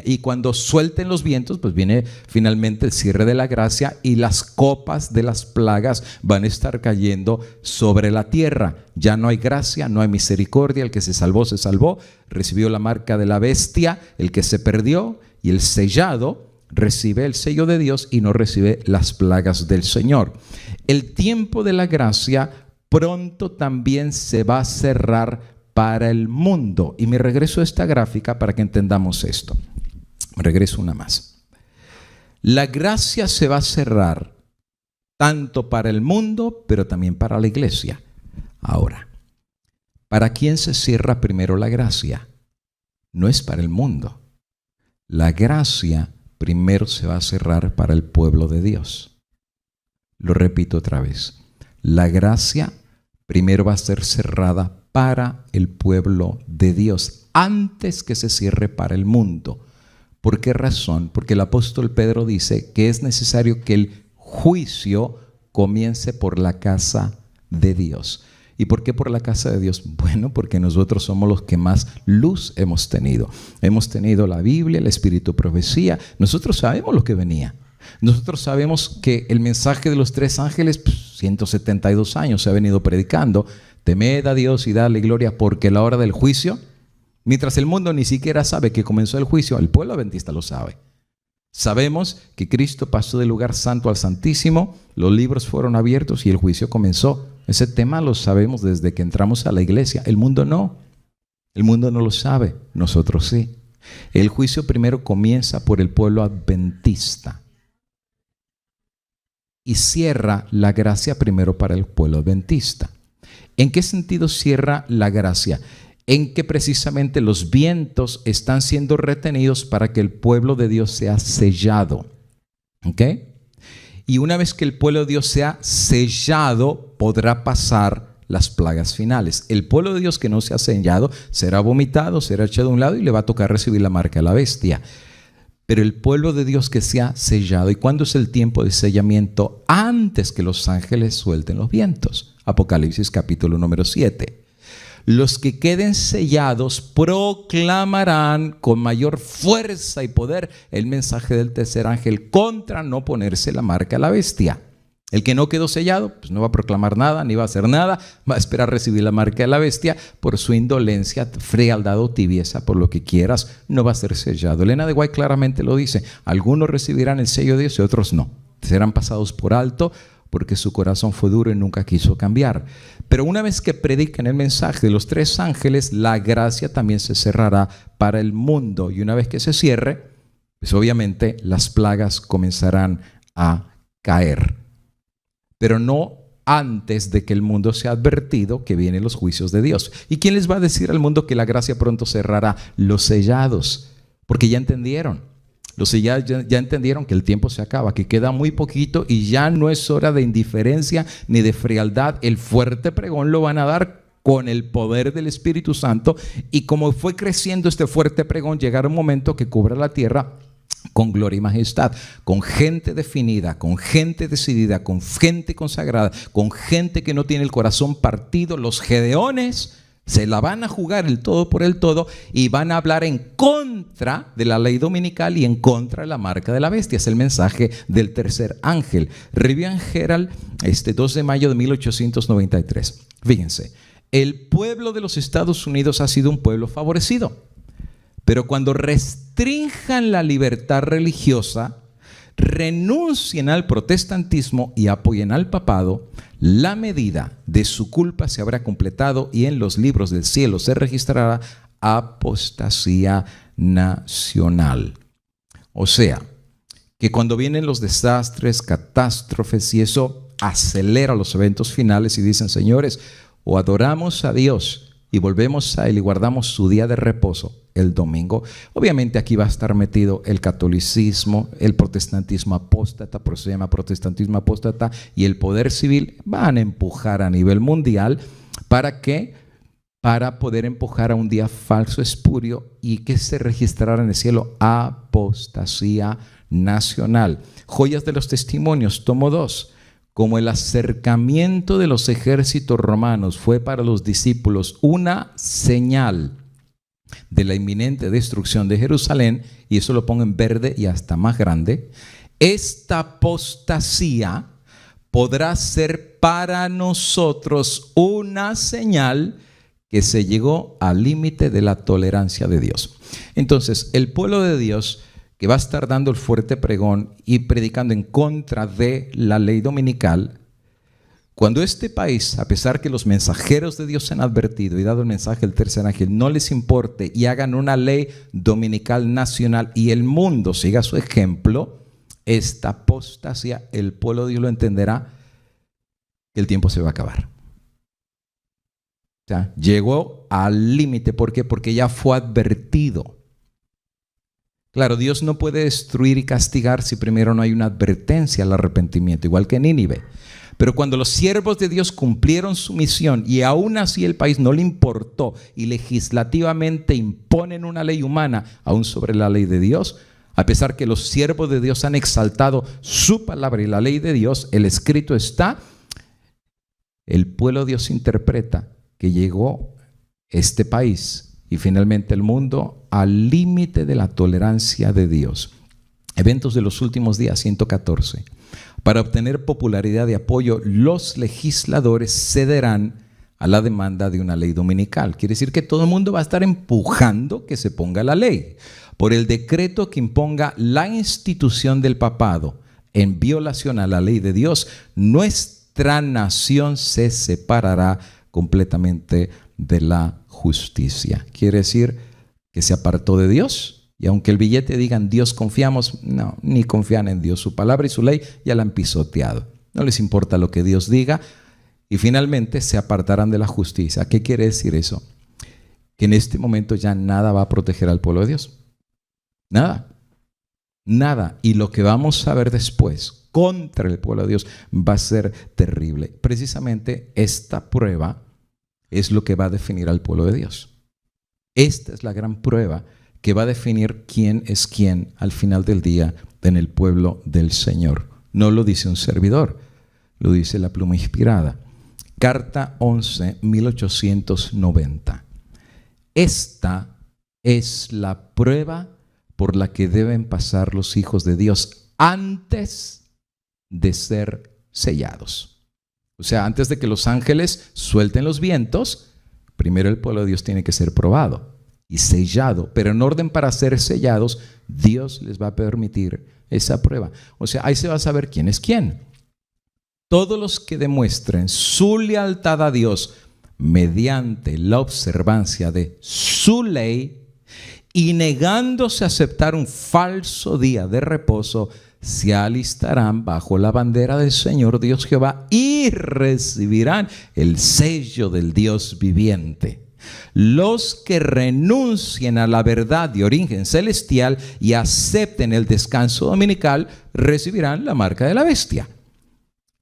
y cuando suelten los vientos, pues viene finalmente el cierre de la gracia y las copas de las plagas van a estar cayendo sobre la tierra. Ya no hay gracia, no hay misericordia. El que se salvó, recibió la marca de la bestia. El que se perdió y el sellado recibe el sello de Dios y no recibe las plagas del Señor. El tiempo de la gracia pronto también se va a cerrar para el mundo. Y me regreso a esta gráfica para que entendamos esto. Me regreso una más. La gracia se va a cerrar tanto para el mundo, pero también para la iglesia. Ahora, ¿para quién se cierra primero la gracia? No es para el mundo. La gracia primero se va a cerrar para el pueblo de Dios. Lo repito otra vez. La gracia primero va a ser cerrada para el pueblo de Dios, antes que se cierre para el mundo. ¿Por qué razón? Porque el apóstol Pedro dice que es necesario que el juicio comience por la casa de Dios. ¿Y por qué por la casa de Dios? Bueno, porque nosotros somos los que más luz hemos tenido. Hemos tenido la Biblia, el Espíritu, profecía. Nosotros sabemos lo que venía. Nosotros sabemos que el mensaje de los 3 ángeles, 172 años se ha venido predicando. Temed a Dios y dadle gloria porque la hora del juicio, mientras el mundo ni siquiera sabe que comenzó el juicio, el pueblo adventista lo sabe. Sabemos que Cristo pasó del lugar santo al santísimo, los libros fueron abiertos y el juicio comenzó. Ese tema lo sabemos desde que entramos a la iglesia. El mundo no. El mundo no lo sabe, nosotros sí. El juicio primero comienza por el pueblo adventista y cierra la gracia primero para el pueblo adventista. ¿En qué sentido cierra la gracia? En que precisamente los vientos están siendo retenidos para que el pueblo de Dios sea sellado. ¿Ok? Y una vez que el pueblo de Dios sea sellado, podrá pasar las plagas finales. El pueblo de Dios que no sea sellado será vomitado, será echado a un lado y le va a tocar recibir la marca de la bestia. Pero el pueblo de Dios que sea sellado. ¿Y cuándo es el tiempo de sellamiento? Antes que los ángeles suelten los vientos. Apocalipsis capítulo número 7. Los que queden sellados proclamarán con mayor fuerza y poder el mensaje del tercer ángel contra no ponerse la marca a la bestia. El que no quedó sellado, pues no va a proclamar nada, ni va a hacer nada, va a esperar recibir la marca de la bestia por su indolencia, frialdad o tibieza, por lo que quieras, no va a ser sellado. Elena de White claramente lo dice, algunos recibirán el sello de Dios y otros no. Serán pasados por alto porque su corazón fue duro y nunca quiso cambiar. Pero una vez que predican el mensaje de los 3 ángeles, la gracia también se cerrará para el mundo. Y una vez que se cierre, pues obviamente las plagas comenzarán a caer. Pero no antes de que el mundo sea advertido que vienen los juicios de Dios. ¿Y quién les va a decir al mundo que la gracia pronto cerrará? Los sellados, porque ya entendieron. Los sellados ya entendieron que el tiempo se acaba, que queda muy poquito y ya no es hora de indiferencia ni de frialdad. El fuerte pregón lo van a dar con el poder del Espíritu Santo, y como fue creciendo este fuerte pregón, llegará un momento que cubra la tierra con gloria y majestad, con gente definida, con gente decidida, con gente consagrada, con gente que no tiene el corazón partido. Los gedeones se la van a jugar el todo por el todo y van a hablar en contra de la ley dominical y en contra de la marca de la bestia. Es el mensaje del tercer ángel. Review and Herald, 2 de mayo de 1893. Fíjense, el pueblo de los Estados Unidos ha sido un pueblo favorecido, pero cuando restrinjan la libertad religiosa, renuncien al protestantismo y apoyen al papado, la medida de su culpa se habrá completado y en los libros del cielo se registrará apostasía nacional. O sea, que cuando vienen los desastres, catástrofes, y eso acelera los eventos finales y dicen, señores, o adoramos a Dios y volvemos a Él y guardamos su día de reposo el domingo. Obviamente aquí va a estar metido el catolicismo, el protestantismo apóstata, por eso se llama protestantismo apóstata, y el poder civil. Van a empujar a nivel mundial. ¿Para qué? Para poder empujar a un día falso, espurio, y que se registrara en el cielo apostasía nacional. Joyas de los testimonios, tomo 2. Como el acercamiento de los ejércitos romanos fue para los discípulos una señal de la inminente destrucción de Jerusalén, y eso lo pongo en verde y hasta más grande, esta apostasía podrá ser para nosotros una señal que se llegó al límite de la tolerancia de Dios. Entonces, el pueblo de Dios, que va a estar dando el fuerte pregón y predicando en contra de la ley dominical, cuando este país, a pesar que los mensajeros de Dios han advertido y dado el mensaje del tercer ángel, no les importe y hagan una ley dominical nacional y el mundo siga su ejemplo, esta apostasía, el pueblo de Dios lo entenderá, que el tiempo se va a acabar. O sea, llegó al límite. ¿Por qué? Porque ya fue advertido. Claro, Dios no puede destruir y castigar si primero no hay una advertencia al arrepentimiento, igual que en Nínive. Pero cuando los siervos de Dios cumplieron su misión y aún así el país no le importó y legislativamente imponen una ley humana aún sobre la ley de Dios, a pesar que los siervos de Dios han exaltado su palabra y la ley de Dios, el escrito está, el pueblo de Dios interpreta que llegó este país y finalmente el mundo al límite de la tolerancia de Dios. Eventos de los últimos días, 114. Para obtener popularidad y apoyo, los legisladores cederán a la demanda de una ley dominical. Quiere decir que todo el mundo va a estar empujando que se ponga la ley. Por el decreto que imponga la institución del papado en violación a la ley de Dios, nuestra nación se separará completamente de la justicia. Quiere decir que se apartó de Dios. Y aunque el billete diga en Dios confiamos, no, ni confían en Dios. Su palabra y su ley ya la han pisoteado. No les importa lo que Dios diga y finalmente se apartarán de la justicia. ¿Qué quiere decir eso? Que en este momento ya nada va a proteger al pueblo de Dios. Nada. Nada. Y lo que vamos a ver después contra el pueblo de Dios va a ser terrible. Precisamente esta prueba es lo que va a definir al pueblo de Dios. Esta es la gran prueba que va a definir quién es quién al final del día en el pueblo del Señor. No lo dice un servidor, lo dice la pluma inspirada. Carta 11, 1890. Esta es la prueba por la que deben pasar los hijos de Dios antes de ser sellados. O sea, antes de que los ángeles suelten los vientos, primero el pueblo de Dios tiene que ser probado y sellado. Pero en orden para ser sellados, Dios les va a permitir esa prueba. O sea, ahí se va a saber quién es quién. Todos los que demuestren su lealtad a Dios mediante la observancia de su ley y negándose a aceptar un falso día de reposo, se alistarán bajo la bandera del Señor Dios Jehová y recibirán el sello del Dios viviente. Los que renuncien a la verdad de origen celestial y acepten el descanso dominical recibirán la marca de la bestia.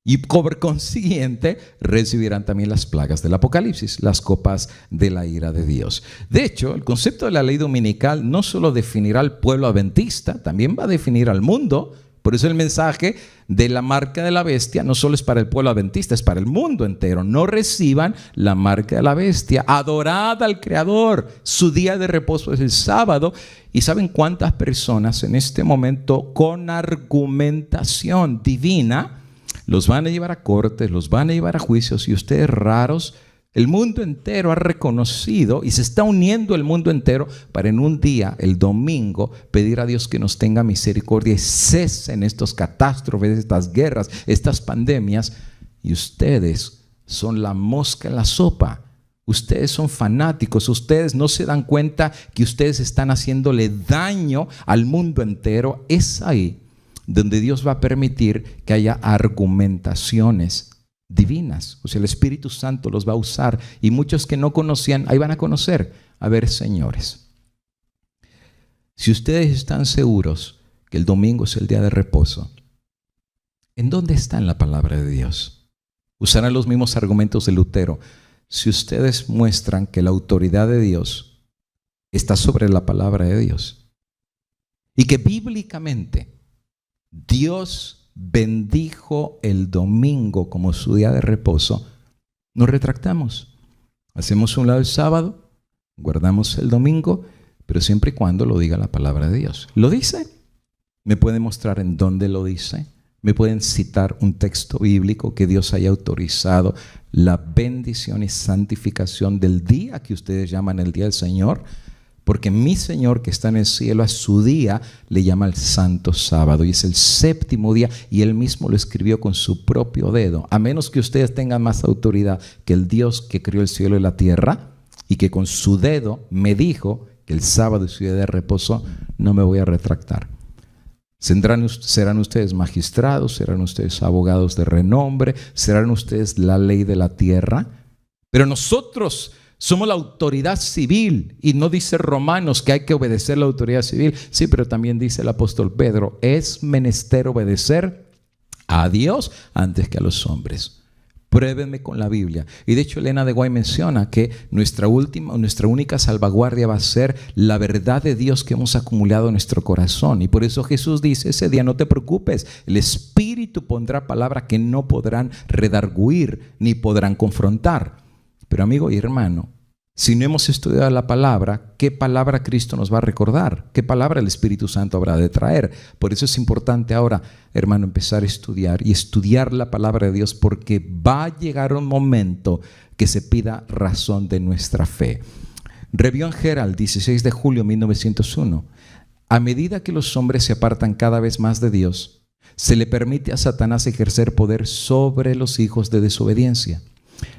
Y por consiguiente recibirán también las plagas del Apocalipsis, las copas de la ira de Dios. De hecho, el concepto de la ley dominical no solo definirá al pueblo adventista, también va a definir al mundo. Por eso el mensaje de la marca de la bestia no solo es para el pueblo adventista, es para el mundo entero. No reciban la marca de la bestia. Adorad al Creador. Su día de reposo es el sábado. ¿Y saben cuántas personas en este momento con argumentación divina los van a llevar a cortes, los van a llevar a juicios? Y ustedes raros, el mundo entero ha reconocido y se está uniendo el mundo entero para en un día, el domingo, pedir a Dios que nos tenga misericordia y cesen estas catástrofes, estas guerras, estas pandemias. Y ustedes son la mosca en la sopa. Ustedes son fanáticos, ustedes no se dan cuenta que ustedes están haciéndole daño al mundo entero. Es ahí donde Dios va a permitir que haya argumentaciones divinas. O sea, el Espíritu Santo los va a usar y muchos que no conocían, ahí van a conocer. A ver, señores, si ustedes están seguros que el domingo es el día de reposo, ¿en dónde está en la palabra de Dios? Usarán los mismos argumentos de Lutero. Si ustedes muestran que la autoridad de Dios está sobre la palabra de Dios y que bíblicamente Dios bendijo el domingo como su día de reposo, nos retractamos. Hacemos un lado el sábado, guardamos el domingo, pero siempre y cuando lo diga la palabra de Dios. ¿Lo dice? ¿Me pueden mostrar en dónde lo dice? ¿Me pueden citar un texto bíblico que Dios haya autorizado la bendición y santificación del día que ustedes llaman el día del Señor? Porque mi Señor que está en el cielo a su día le llama el santo sábado y es el séptimo día y Él mismo lo escribió con su propio dedo. A menos que ustedes tengan más autoridad que el Dios que creó el cielo y la tierra y que con su dedo me dijo que el sábado es su día de reposo, no me voy a retractar. Serán ustedes magistrados, serán ustedes abogados de renombre, serán ustedes la ley de la tierra, pero nosotros somos la autoridad civil y no dice Romanos que hay que obedecer la autoridad civil. Sí, pero también dice el apóstol Pedro, es menester obedecer a Dios antes que a los hombres. Pruébenme con la Biblia. Y de hecho Elena de Guay menciona que nuestra única salvaguardia va a ser la verdad de Dios que hemos acumulado en nuestro corazón. Y por eso Jesús dice, ese día no te preocupes, el Espíritu pondrá palabra que no podrán redarguir ni podrán confrontar. Pero amigo y hermano, si no hemos estudiado la palabra, ¿qué palabra Cristo nos va a recordar? ¿Qué palabra el Espíritu Santo habrá de traer? Por eso es importante ahora, hermano, empezar a estudiar y estudiar la palabra de Dios, porque va a llegar un momento que se pida razón de nuestra fe. Review and Herald, 16 de julio de 1901. A medida que los hombres se apartan cada vez más de Dios, se le permite a Satanás ejercer poder sobre los hijos de desobediencia.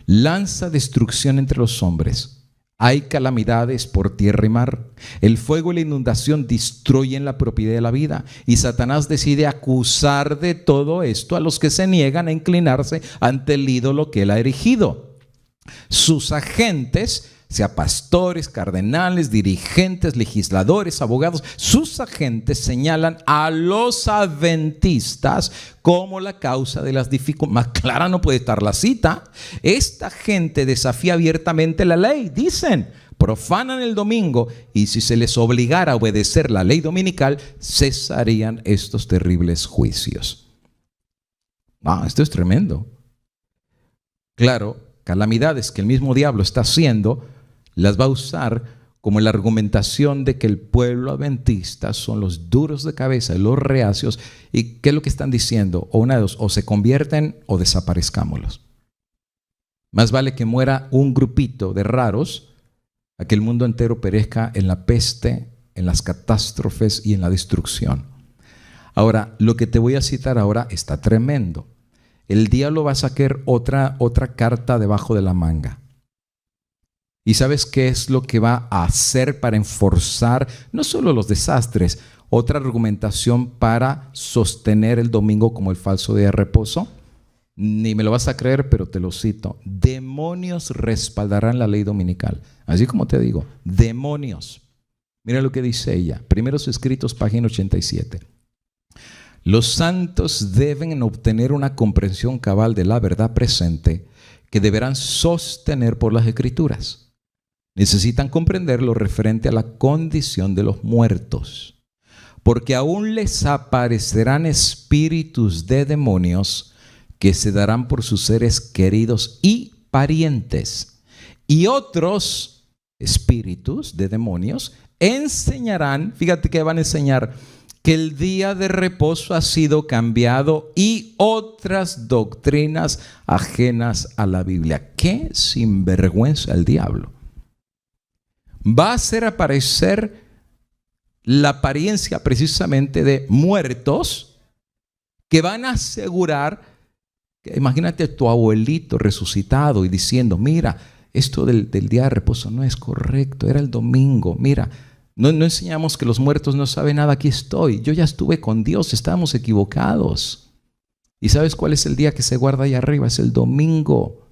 Lanza destrucción entre los hombres. Hay calamidades por tierra y mar. El fuego y la inundación destruyen la propiedad de la vida. Y Satanás decide acusar de todo esto a los que se niegan a inclinarse ante el ídolo que él ha erigido. Sus agentes, sea pastores, cardenales, dirigentes, legisladores, abogados, sus agentes señalan a los adventistas como la causa de las dificultades. Más clara no puede estar la cita. Esta gente desafía abiertamente la ley. Dicen, profanan el domingo y si se les obligara a obedecer la ley dominical, cesarían estos terribles juicios. Esto es tremendo. Claro, calamidades que el mismo diablo está haciendo, las va a usar como la argumentación de que el pueblo adventista son los duros de cabeza y los reacios. ¿Y qué es lo que están diciendo? O una de dos, o se convierten o desaparezcámoslos. Más vale que muera un grupito de raros a que el mundo entero perezca en la peste, en las catástrofes y en la destrucción. Ahora, lo que te voy a citar ahora está tremendo. El diablo va a sacar otra carta debajo de la manga. ¿Y sabes qué es lo que va a hacer para enforzar no solo los desastres, otra argumentación para sostener el domingo como el falso día de reposo? Ni me lo vas a creer, pero te lo cito. Demonios respaldarán la ley dominical. Así como te digo, demonios. Mira lo que dice ella. Primeros Escritos, página 87. Los santos deben obtener una comprensión cabal de la verdad presente que deberán sostener por las Escrituras. Necesitan comprender lo referente a la condición de los muertos, porque aún les aparecerán espíritus de demonios que se darán por sus seres queridos y parientes, y otros espíritus de demonios enseñarán, fíjate que van a enseñar, que el día de reposo ha sido cambiado y otras doctrinas ajenas a la Biblia. ¡Qué sinvergüenza el diablo! Va a hacer aparecer la apariencia precisamente de muertos que van a asegurar, que, imagínate a tu abuelito resucitado y diciendo, mira, esto del día de reposo no es correcto, era el domingo, mira, no enseñamos que los muertos no saben nada, aquí estoy, yo ya estuve con Dios, estábamos equivocados. ¿Y sabes cuál es el día que se guarda ahí arriba? Es el domingo.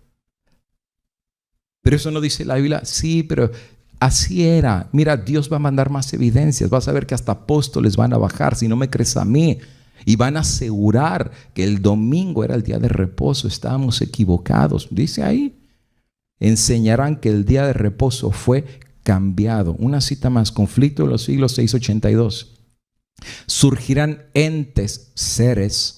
Pero eso no dice la Biblia. Sí, pero así era. Mira, Dios va a mandar más evidencias. Vas a ver que hasta apóstoles van a bajar, si no me crees a mí, y van a asegurar que el domingo era el día de reposo. Estábamos equivocados. Dice ahí, enseñarán que el día de reposo fue cambiado. Una cita más, conflicto de los siglos 682. Surgirán entes, seres,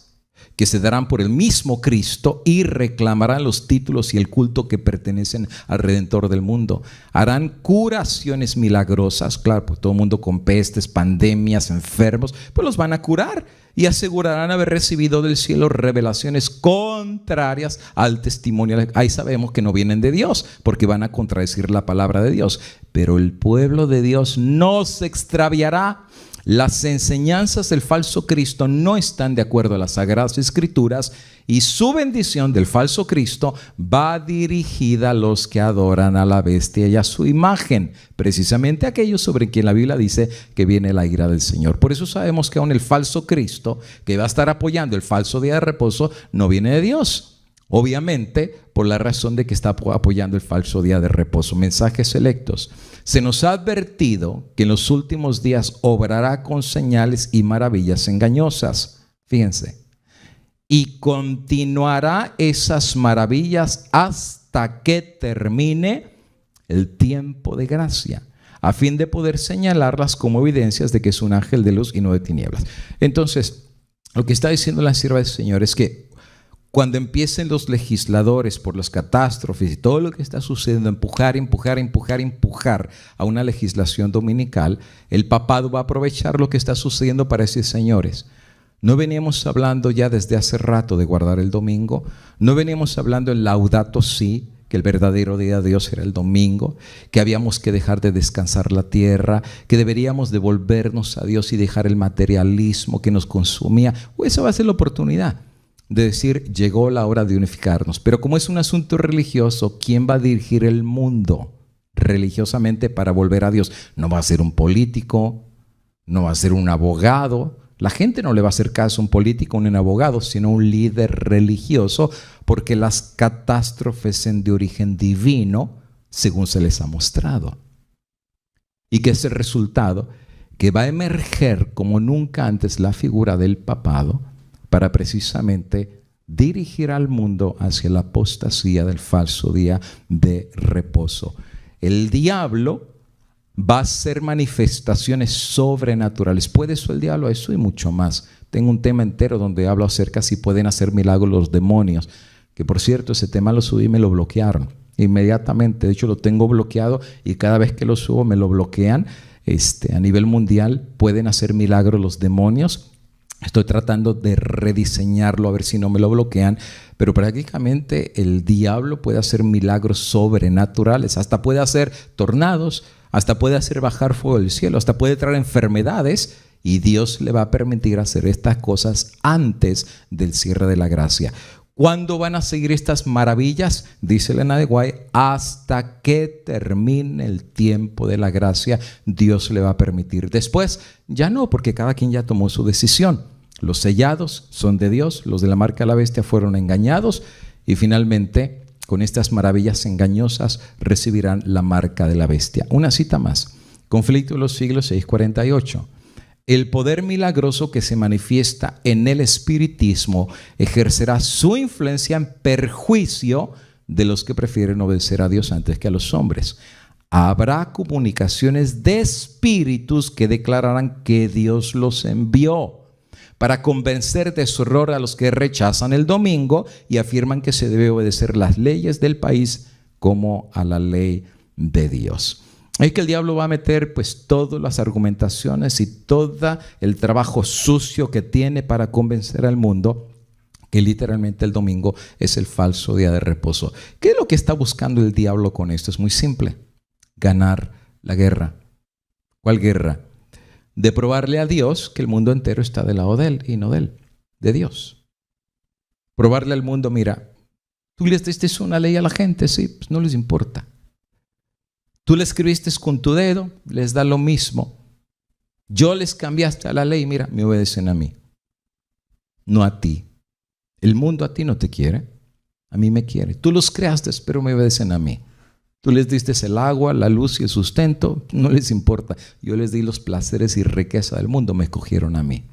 que se darán por el mismo Cristo y reclamarán los títulos y el culto que pertenecen al Redentor del mundo. Harán curaciones milagrosas, claro, pues todo el mundo con pestes, pandemias, enfermos, pues los van a curar y asegurarán haber recibido del cielo revelaciones contrarias al testimonio. Ahí sabemos que no vienen de Dios, porque van a contradecir la palabra de Dios. Pero el pueblo de Dios no se extraviará. Las enseñanzas del falso Cristo no están de acuerdo a las Sagradas Escrituras y su bendición del falso Cristo va dirigida a los que adoran a la bestia y a su imagen, precisamente aquellos sobre quien la Biblia dice que viene la ira del Señor. Por eso sabemos que aún el falso Cristo que va a estar apoyando el falso día de reposo no viene de Dios. Obviamente por la razón de que está apoyando el falso día de reposo. Mensajes selectos. Se nos ha advertido que en los últimos días obrará con señales y maravillas engañosas. Fíjense. Y continuará esas maravillas hasta que termine el tiempo de gracia, a fin de poder señalarlas como evidencias de que es un ángel de luz y no de tinieblas. Entonces, lo que está diciendo la sierva del Señor es que cuando empiecen los legisladores por las catástrofes y todo lo que está sucediendo, empujar a una legislación dominical, el papado va a aprovechar lo que está sucediendo para decir, señores, no veníamos hablando ya desde hace rato de guardar el domingo, no veníamos hablando en Laudato Si, que el verdadero día de Dios era el domingo, que habíamos que dejar de descansar la tierra, que deberíamos devolvernos a Dios y dejar el materialismo que nos consumía. Esa va a ser la oportunidad de decir, llegó la hora de unificarnos. Pero como es un asunto religioso, ¿quién va a dirigir el mundo religiosamente para volver a Dios? No va a ser un político, no va a ser un abogado. La gente no le va a hacer caso a un político ni un abogado, sino un líder religioso, porque las catástrofes son de origen divino, según se les ha mostrado. ¿Y qué es el resultado? Que va a emerger como nunca antes la figura del papado, para precisamente dirigir al mundo hacia la apostasía del falso día de reposo. El diablo va a hacer manifestaciones sobrenaturales. ¿Puede eso el diablo? Eso y mucho más. Tengo un tema entero donde hablo acerca si pueden hacer milagros los demonios, que por cierto ese tema lo subí y me lo bloquearon. inmediatamente. De hecho, lo tengo bloqueado y cada vez que lo subo me lo bloquean. A nivel mundial pueden hacer milagros los demonios. Estoy tratando de rediseñarlo a ver si no me lo bloquean, pero prácticamente el diablo puede hacer milagros sobrenaturales, hasta puede hacer tornados, hasta puede hacer bajar fuego del cielo, hasta puede traer enfermedades, y Dios le va a permitir hacer estas cosas antes del cierre de la gracia. ¿Cuándo van a seguir estas maravillas? Dice Elena de White, hasta que termine el tiempo de la gracia, Dios le va a permitir. Después, ya no, porque cada quien ya tomó su decisión. Los sellados son de Dios, los de la marca de la bestia fueron engañados, y finalmente, con estas maravillas engañosas, recibirán la marca de la bestia. Una cita más, Conflicto de los Siglos 6:48. El poder milagroso que se manifiesta en el espiritismo ejercerá su influencia en perjuicio de los que prefieren obedecer a Dios antes que a los hombres. Habrá comunicaciones de espíritus que declararán que Dios los envió para convencer de su error a los que rechazan el domingo y afirman que se debe obedecer las leyes del país como a la ley de Dios. Es que el diablo va a meter pues todas las argumentaciones y todo el trabajo sucio que tiene para convencer al mundo que literalmente el domingo es el falso día de reposo. ¿Qué es lo que está buscando el diablo con esto? Es muy simple: ganar la guerra. ¿Cuál guerra? De probarle a Dios que el mundo entero está del lado de él y no de él, de Dios. Probarle al mundo, mira, tú les diste una ley a la gente, sí, pues no les importa. Tú le escribiste con tu dedo, les da lo mismo. Yo les cambiaste a la ley, mira, me obedecen a mí, no a ti. El mundo a ti no te quiere, a mí me quiere. Tú los creaste, pero me obedecen a mí. Tú les diste el agua, la luz y el sustento, no les importa. Yo les di los placeres y riqueza del mundo, me escogieron a mí.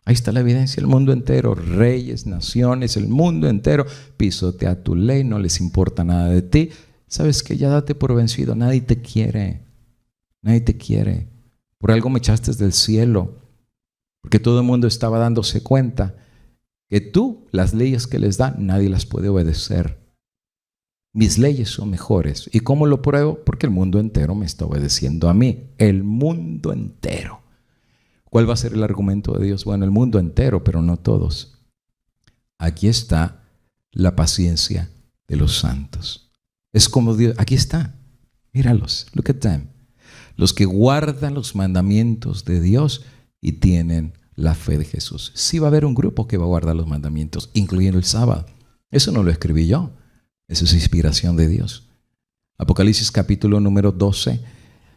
Ahí está la evidencia, el mundo entero, reyes, naciones, el mundo entero pisotea tu ley, no les importa nada de ti. Sabes que ya date por vencido, nadie te quiere, nadie te quiere. Por algo me echaste del cielo, porque todo el mundo estaba dándose cuenta que tú, las leyes que les dan, nadie las puede obedecer. Mis leyes son mejores. ¿Y cómo lo pruebo? Porque el mundo entero me está obedeciendo a mí, el mundo entero. ¿Cuál va a ser el argumento de Dios? Bueno, el mundo entero, pero no todos. Aquí está la paciencia de los santos. Es como Dios, aquí está, míralos, look at them. Los que guardan los mandamientos de Dios y tienen la fe de Jesús. Sí va a haber un grupo que va a guardar los mandamientos, incluyendo el sábado. Eso no lo escribí yo, eso es inspiración de Dios. Apocalipsis capítulo número 12,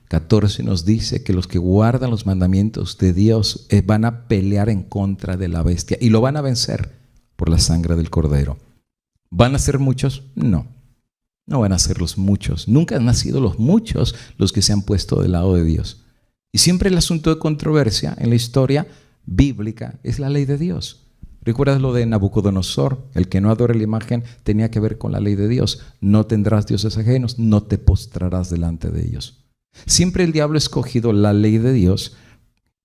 14 nos dice que los que guardan los mandamientos de Dios van a pelear en contra de la bestia y lo van a vencer por la sangre del Cordero. ¿Van a ser muchos? No van a ser los muchos. Nunca han sido los muchos los que se han puesto del lado de Dios. Y siempre el asunto de controversia en la historia bíblica es la ley de Dios. ¿Recuerdas lo de Nabucodonosor? El que no adore la imagen tenía que ver con la ley de Dios. No tendrás dioses ajenos, no te postrarás delante de ellos. Siempre el diablo ha escogido la ley de Dios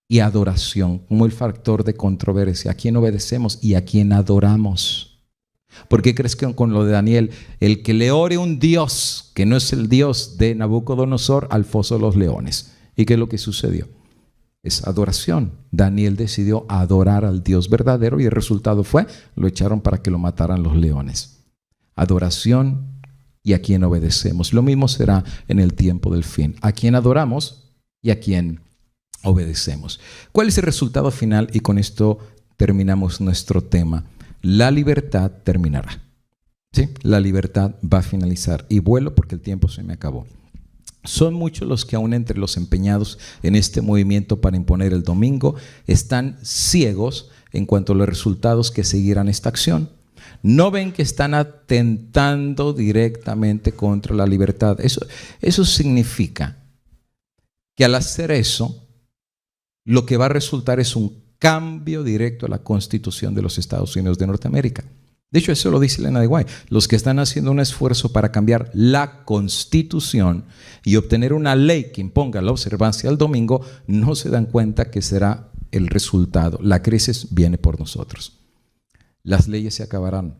y adoración como el factor de controversia. ¿A quién obedecemos y a quién adoramos? ¿Por qué crees que con lo de Daniel, el que le ore un Dios que no es el Dios de Nabucodonosor, al foso de los leones? ¿Y qué es lo que sucedió? Es adoración. Daniel decidió adorar al Dios verdadero y el resultado fue, lo echaron para que lo mataran los leones. Adoración y a quién obedecemos. Lo mismo será en el tiempo del fin. A quién adoramos y a quién obedecemos. ¿Cuál es el resultado final? Y con esto terminamos nuestro tema. La libertad terminará. ¿Sí? La libertad va a finalizar. Y vuelo porque el tiempo se me acabó. Son muchos los que aún entre los empeñados en este movimiento para imponer el domingo están ciegos en cuanto a los resultados que seguirán esta acción. No ven que están atentando directamente contra la libertad. Eso significa que al hacer eso, lo que va a resultar es un cambio directo a la Constitución de los Estados Unidos de Norteamérica. De hecho, eso lo dice Elena de White. Los que están haciendo un esfuerzo para cambiar la Constitución y obtener una ley que imponga la observancia del domingo, no se dan cuenta que será el resultado. La crisis viene por nosotros. Las leyes se acabarán.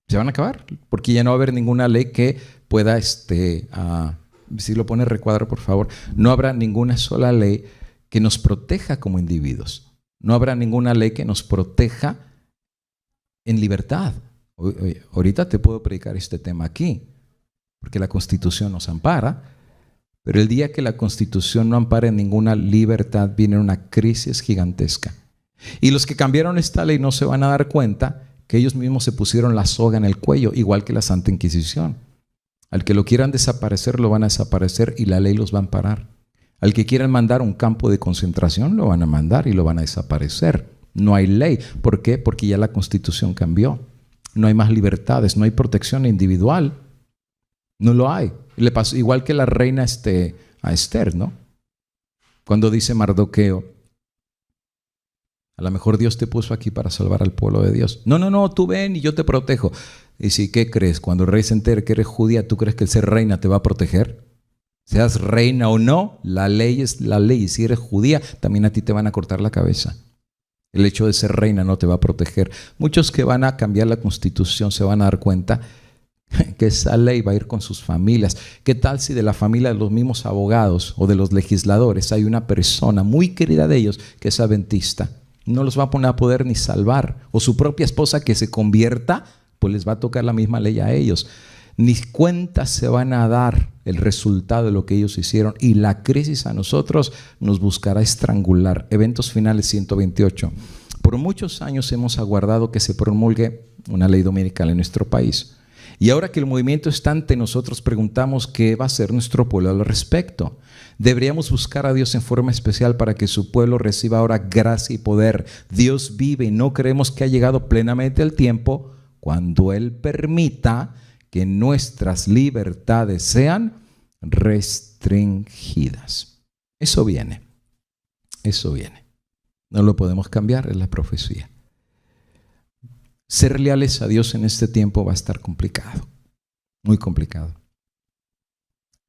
Se van a acabar, porque ya no va a haber ninguna ley que pueda, si lo pone recuadro por favor, no habrá ninguna sola ley que nos proteja como individuos. No habrá ninguna ley que nos proteja en libertad. Oye, ahorita te puedo predicar este tema aquí, porque la Constitución nos ampara, pero el día que la Constitución no ampare ninguna libertad, viene una crisis gigantesca. Y los que cambiaron esta ley no se van a dar cuenta que ellos mismos se pusieron la soga en el cuello, igual que la Santa Inquisición. Al que lo quieran desaparecer, lo van a desaparecer y la ley los va a amparar. Al que quieran mandar a un campo de concentración, lo van a mandar y lo van a desaparecer. No hay ley. ¿Por qué? Porque ya la Constitución cambió. No hay más libertades, no hay protección individual. No lo hay. Le pasó igual que la reina a Esther, ¿no? Cuando dice Mardoqueo, a lo mejor Dios te puso aquí para salvar al pueblo de Dios. No, tú ven y yo te protejo. Y si, ¿qué crees? Cuando el rey se entere que eres judía, ¿tú crees que el ser reina te va a proteger? Seas reina o no, la ley es la ley. Y si eres judía, también a ti te van a cortar la cabeza. El hecho de ser reina no te va a proteger. Muchos que van a cambiar la Constitución se van a dar cuenta que esa ley va a ir con sus familias. ¿Qué tal si de la familia de los mismos abogados o de los legisladores hay una persona muy querida de ellos que es adventista? No los va a poner a poder ni salvar. O su propia esposa que se convierta, pues les va a tocar la misma ley a ellos. Ni cuenta se van a dar el resultado de lo que ellos hicieron, y la crisis a nosotros nos buscará estrangular. Eventos finales 128. Por muchos años hemos aguardado que se promulgue una ley dominical en nuestro país. Y ahora que el movimiento está ante nosotros, preguntamos qué va a hacer nuestro pueblo al respecto. Deberíamos buscar a Dios en forma especial para que su pueblo reciba ahora gracia y poder. Dios vive y no creemos que ha llegado plenamente el tiempo cuando Él permita que nuestras libertades sean restringidas. Eso viene. No lo podemos cambiar, es la profecía. Ser leales a Dios en este tiempo va a estar complicado, muy complicado.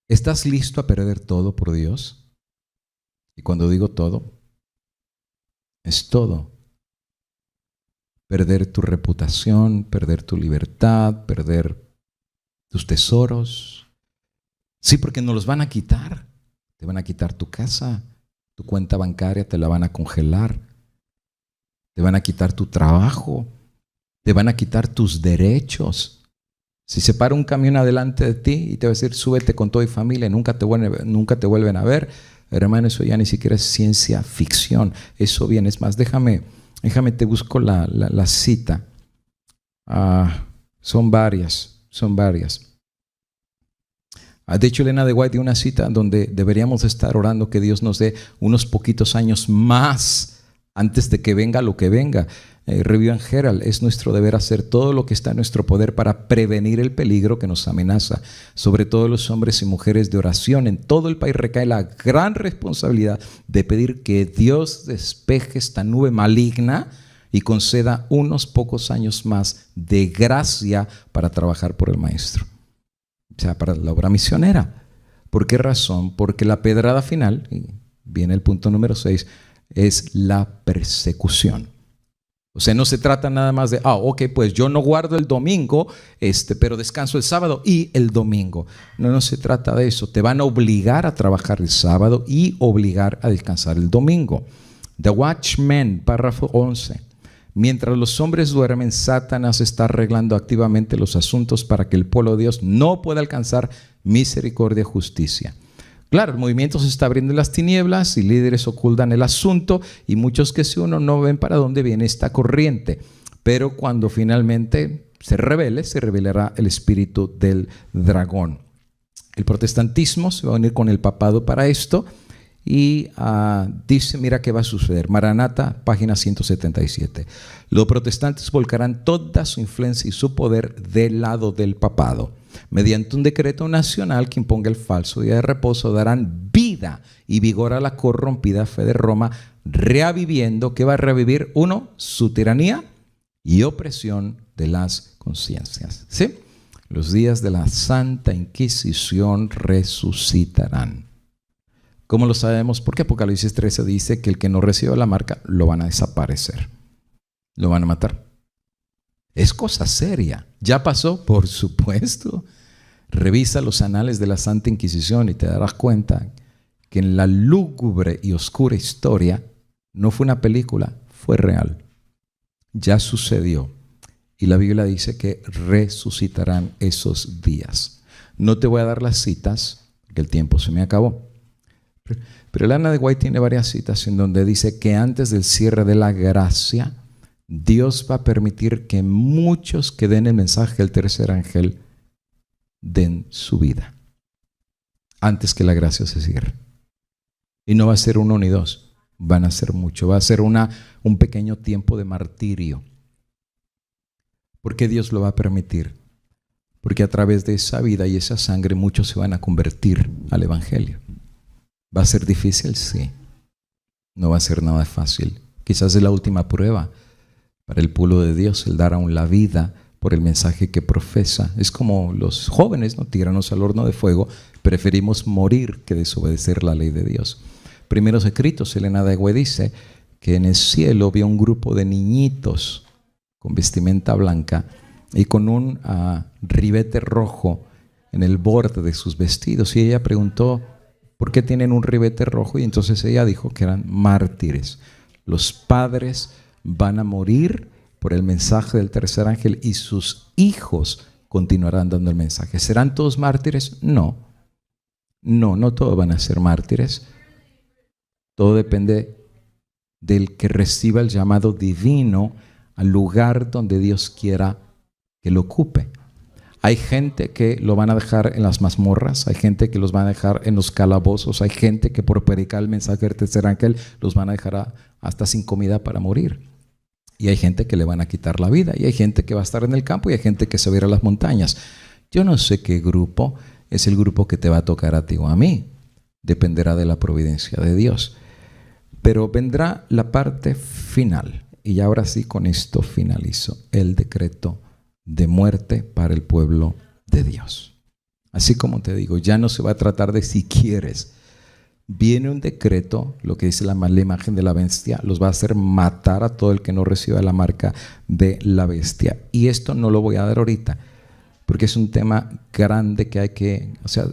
¿Estás listo a perder todo por Dios? Y cuando digo todo, es todo. Perder tu reputación, perder tu libertad, perder tus tesoros. Sí, porque nos los van a quitar. Te van a quitar tu casa, tu cuenta bancaria te la van a congelar. Te van a quitar tu trabajo. Te van a quitar tus derechos. Si se para un camión adelante de ti y te va a decir, súbete con toda tu familia, nunca te vuelven a ver, hermano, eso ya ni siquiera es ciencia ficción. Eso viene. Es más, déjame te busco la cita. Son varias. De hecho, Elena de White dio una cita donde deberíamos estar orando que Dios nos dé unos poquitos años más antes de que venga lo que venga. Review and Herald, es nuestro deber hacer todo lo que está en nuestro poder para prevenir el peligro que nos amenaza. Sobre todo los hombres y mujeres de oración. En todo el país recae la gran responsabilidad de pedir que Dios despeje esta nube maligna y conceda unos pocos años más de gracia para trabajar por el Maestro. O sea, para la obra misionera. ¿Por qué razón? Porque la pedrada final, y viene el punto número 6, es la persecución. O sea, no se trata nada más de, pues yo no guardo el domingo, pero descanso el sábado y el domingo. No se trata de eso. Te van a obligar a trabajar el sábado y obligar a descansar el domingo. The Watchman, párrafo 11. Mientras los hombres duermen, Satanás está arreglando activamente los asuntos para que el pueblo de Dios no pueda alcanzar misericordia y justicia. Claro, el movimiento se está abriendo en las tinieblas y líderes ocultan el asunto y muchos que se unen no ven para dónde viene esta corriente. Pero cuando finalmente se revelará el espíritu del dragón. El protestantismo se va a unir con el papado para esto y dice, mira qué va a suceder. Maranata, página 177. Los protestantes volcarán toda su influencia y su poder del lado del papado. Mediante un decreto nacional que imponga el falso día de reposo, darán vida y vigor a la corrompida fe de Roma, reaviviendo, ¿qué va a revivir? Uno, su tiranía y opresión de las conciencias. ¿Sí? Los días de la Santa Inquisición resucitarán. ¿Cómo lo sabemos? Porque Apocalipsis 13 dice que el que no reciba la marca lo van a desaparecer, lo van a matar. Es cosa seria. ¿Ya pasó? Por supuesto. Revisa los anales de la Santa Inquisición y te darás cuenta que en la lúgubre y oscura historia no fue una película, fue real. Ya sucedió. Y la Biblia dice que resucitarán esos días. No te voy a dar las citas, porque el tiempo se me acabó. Pero Elena de White tiene varias citas en donde dice que antes del cierre de la gracia, Dios va a permitir que muchos que den el mensaje del tercer ángel den su vida antes que la gracia se cierre. Y no va a ser uno ni dos, van a ser muchos. Va a ser un pequeño tiempo de martirio. ¿Por qué Dios lo va a permitir? Porque a través de esa vida y esa sangre muchos se van a convertir al evangelio. ¿Va a ser difícil? Sí. No va a ser nada fácil. Quizás es la última prueba para el pueblo de Dios, el dar aún la vida por el mensaje que profesa. Es como los jóvenes, ¿no? Tíranos al horno de fuego. Preferimos morir que desobedecer la ley de Dios. Primeros escritos, Elena de White dice que en el cielo vio un grupo de niñitos con vestimenta blanca y con un ribete rojo en el borde de sus vestidos. Y ella preguntó, ¿por qué tienen un ribete rojo? Y entonces ella dijo que eran mártires. Los padres van a morir por el mensaje del tercer ángel y sus hijos continuarán dando el mensaje. ¿Serán todos mártires? No. No todos van a ser mártires. Todo depende del que reciba el llamado divino al lugar donde Dios quiera que lo ocupe. Hay gente que lo van a dejar en las mazmorras, hay gente que los van a dejar en los calabozos, hay gente que por predicar el mensaje del tercer ángel los van a dejar hasta sin comida para morir. Y hay gente que le van a quitar la vida, y hay gente que va a estar en el campo, y hay gente que se va a ir a las montañas. Yo no sé qué grupo es el grupo que te va a tocar a ti o a mí. Dependerá de la providencia de Dios. Pero vendrá la parte final, y ahora sí con esto finalizo, el decreto de muerte para el pueblo de Dios. Así como te digo, ya no se va a tratar de si quieres. Viene un decreto, lo que dice la imagen de la bestia, los va a hacer matar a todo el que no reciba la marca de la bestia. Y esto no lo voy a dar ahorita, porque es un tema grande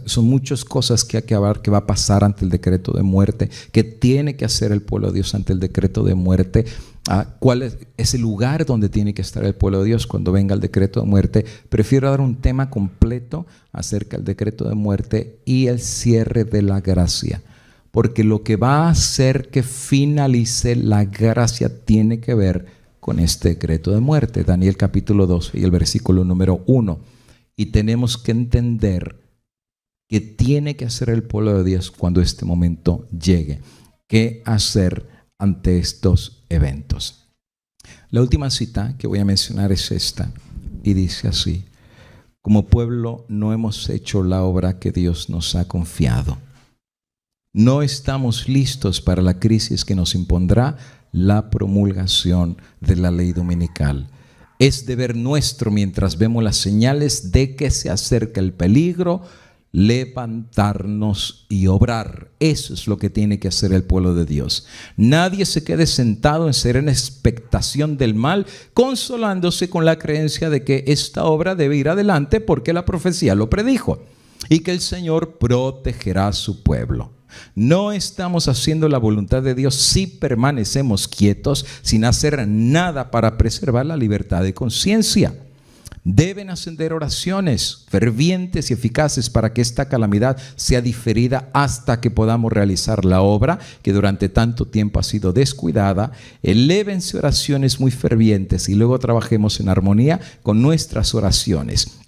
son muchas cosas que hay que hablar, que va a pasar ante el decreto de muerte, que tiene que hacer el pueblo de Dios ante el decreto de muerte. ¿Cuál es el lugar donde tiene que estar el pueblo de Dios cuando venga el decreto de muerte? Prefiero dar un tema completo acerca del decreto de muerte y el cierre de la gracia, porque lo que va a hacer que finalice la gracia tiene que ver con este decreto de muerte. Daniel capítulo 2 y el versículo número 1. Y tenemos que entender que tiene que hacer el pueblo de Dios cuando este momento llegue. ¿Qué hacer ante estos eventos? La última cita que voy a mencionar es esta, y dice así: como pueblo no hemos hecho la obra que Dios nos ha confiado. No estamos listos para la crisis que nos impondrá la promulgación de la ley dominical. Es deber nuestro, mientras vemos las señales de que se acerca el peligro, levantarnos y obrar. Eso es lo que tiene que hacer el pueblo de Dios. Nadie se quede sentado en serena expectación del mal, consolándose con la creencia de que esta obra debe ir adelante porque la profecía lo predijo y que el Señor protegerá a su pueblo. No estamos haciendo la voluntad de Dios si permanecemos quietos sin hacer nada para preservar la libertad de conciencia. Deben ascender oraciones fervientes y eficaces para que esta calamidad sea diferida hasta que podamos realizar la obra que durante tanto tiempo ha sido descuidada. Elévense oraciones muy fervientes y luego trabajemos en armonía con nuestras oraciones.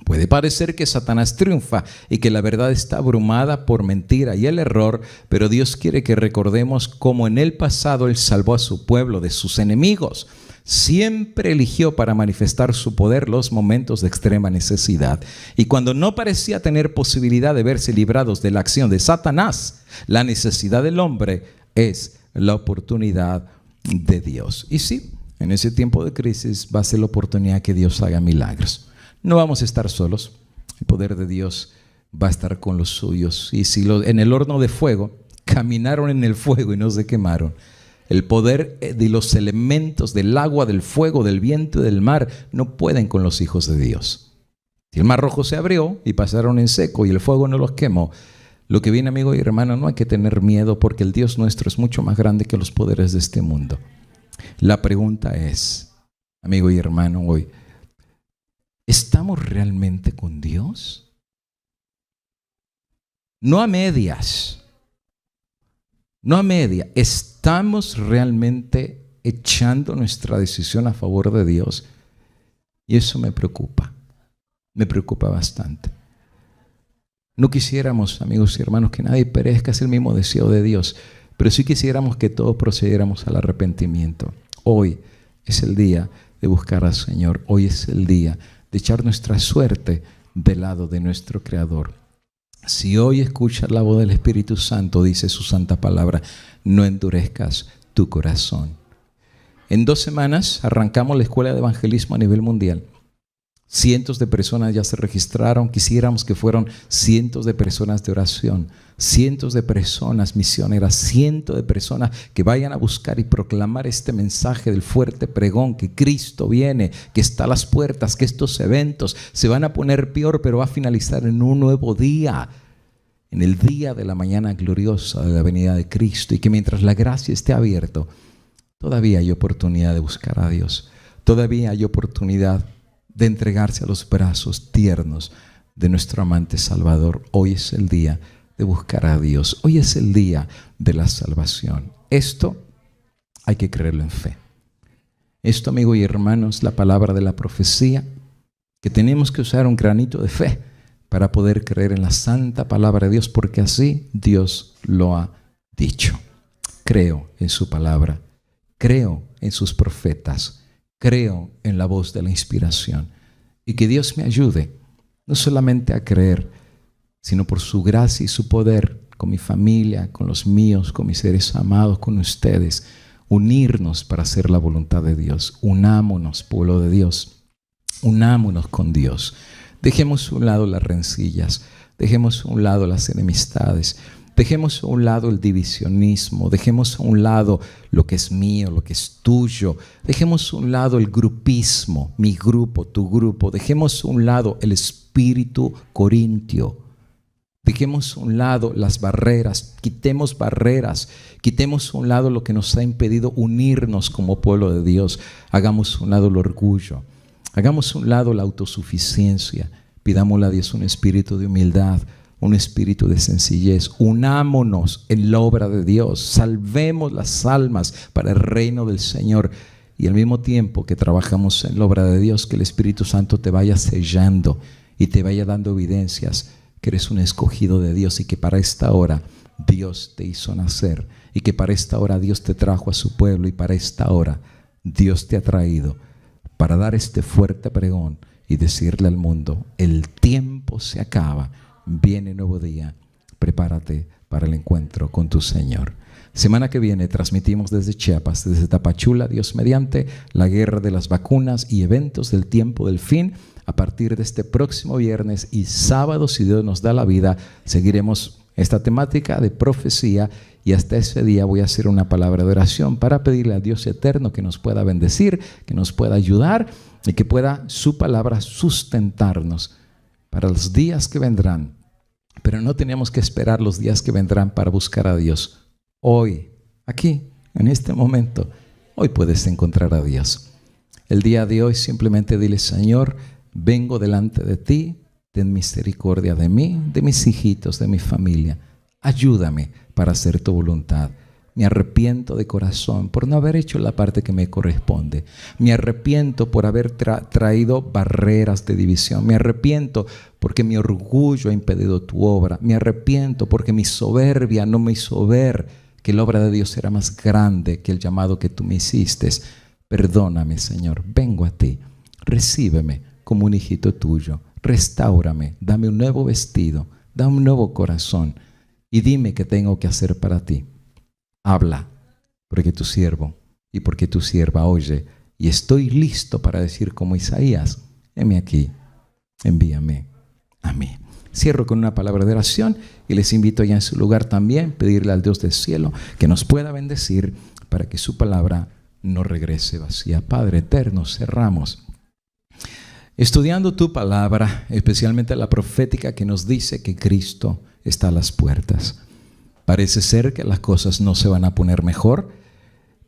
Puede parecer que Satanás triunfa y que la verdad está abrumada por mentira y el error, pero Dios quiere que recordemos cómo en el pasado Él salvó a su pueblo de sus enemigos. Siempre eligió para manifestar su poder los momentos de extrema necesidad. Y cuando no parecía tener posibilidad de verse librados de la acción de Satanás, la necesidad del hombre es la oportunidad de Dios. Y sí, en ese tiempo de crisis va a ser la oportunidad que Dios haga milagros. No vamos a estar solos, el poder de Dios va a estar con los suyos. Y si en el horno de fuego caminaron en el fuego y no se quemaron, El poder de los elementos, del agua, del fuego, del viento y del mar, no pueden con los hijos de Dios. Si el mar rojo se abrió y pasaron en seco y el fuego no los quemó, lo que viene, amigo y hermano, no hay que tener miedo, porque el Dios nuestro es mucho más grande que los poderes de este mundo. La pregunta es, amigo y hermano, hoy, ¿estamos realmente con Dios? No a medias. No a media. ¿Estamos realmente echando nuestra decisión a favor de Dios? Y eso me preocupa bastante. No quisiéramos, amigos y hermanos, que nadie perezca, es el mismo deseo de Dios, pero sí quisiéramos que todos procediéramos al arrepentimiento. Hoy es el día de buscar al Señor, hoy es el día de echar nuestra suerte del lado de nuestro Creador. Si hoy escuchas la voz del Espíritu Santo, dice su santa palabra, no endurezcas tu corazón. En 2 semanas arrancamos la escuela de evangelismo a nivel mundial. Cientos de personas ya se registraron. Quisiéramos que fueran cientos de personas de oración, cientos de personas misioneras, cientos de personas que vayan a buscar y proclamar este mensaje del fuerte pregón, que Cristo viene, que está a las puertas, que estos eventos se van a poner peor, pero va a finalizar en un nuevo día, en el día de la mañana gloriosa de la venida de Cristo, y que mientras la gracia esté abierta, todavía hay oportunidad de buscar a Dios, todavía hay oportunidad de entregarse a los brazos tiernos de nuestro amante Salvador. Hoy es el día de buscar a Dios. Hoy es el día de la salvación. Esto hay que creerlo en fe. Esto, amigos y hermanos, la palabra de la profecía, que tenemos que usar un granito de fe para poder creer en la santa palabra de Dios, porque así Dios lo ha dicho. Creo en su palabra, creo en sus profetas, creo en la voz de la inspiración, y que Dios me ayude no solamente a creer, sino por su gracia y su poder, con mi familia, con los míos, con mis seres amados, con ustedes, unirnos para hacer la voluntad de Dios. Unámonos, pueblo de Dios, unámonos con Dios. Dejemos a un lado las rencillas, dejemos a un lado las enemistades, dejemos a un lado el divisionismo, dejemos a un lado lo que es mío, lo que es tuyo, dejemos a un lado el grupismo, mi grupo, tu grupo, dejemos a un lado el espíritu corintio, dejemos a un lado las barreras, quitemos a un lado lo que nos ha impedido unirnos como pueblo de Dios, hagamos a un lado el orgullo, hagamos a un lado la autosuficiencia, pidámosle a Dios un espíritu de humildad, un espíritu de sencillez. Unámonos en la obra de Dios, salvemos las almas para el reino del Señor, y al mismo tiempo que trabajamos en la obra de Dios, que el Espíritu Santo te vaya sellando y te vaya dando evidencias que eres un escogido de Dios, y que para esta hora Dios te hizo nacer, y que para esta hora Dios te trajo a su pueblo, y para esta hora Dios te ha traído para dar este fuerte pregón y decirle al mundo: el tiempo se acaba, viene nuevo día, prepárate para el encuentro con tu Señor. Semana que viene transmitimos desde Chiapas, desde Tapachula, Dios mediante, la guerra de las vacunas y eventos del tiempo del fin. A partir de este próximo viernes y sábado, si Dios nos da la vida, seguiremos esta temática de profecía, y hasta ese día voy a hacer una palabra de oración para pedirle a Dios eterno que nos pueda bendecir, que nos pueda ayudar y que pueda su palabra sustentarnos para los días que vendrán. Pero no tenemos que esperar los días que vendrán para buscar a Dios. Hoy, aquí, en este momento, hoy puedes encontrar a Dios. El día de hoy simplemente dile: Señor, vengo delante de ti, ten misericordia de mí, de mis hijitos, de mi familia. Ayúdame para hacer tu voluntad. Me arrepiento de corazón por no haber hecho la parte que me corresponde. Me arrepiento por haber traído barreras de división. Me arrepiento porque mi orgullo ha impedido tu obra. Me arrepiento porque mi soberbia no me hizo ver que la obra de Dios era más grande que el llamado que tú me hiciste. Perdóname, Señor. Vengo a ti. Recíbeme como un hijito tuyo. Restáurame. Dame un nuevo vestido. Dame un nuevo corazón. Y dime qué tengo que hacer para ti. Habla, porque tu siervo y porque tu sierva oye, y estoy listo para decir como Isaías: heme aquí, envíame a mí. Cierro con una palabra de oración y les invito allá en su lugar también pedirle al Dios del cielo que nos pueda bendecir para que su palabra no regrese vacía. Padre eterno, cerramos estudiando tu palabra, especialmente la profética que nos dice que Cristo está a las puertas. Parece ser que las cosas no se van a poner mejor,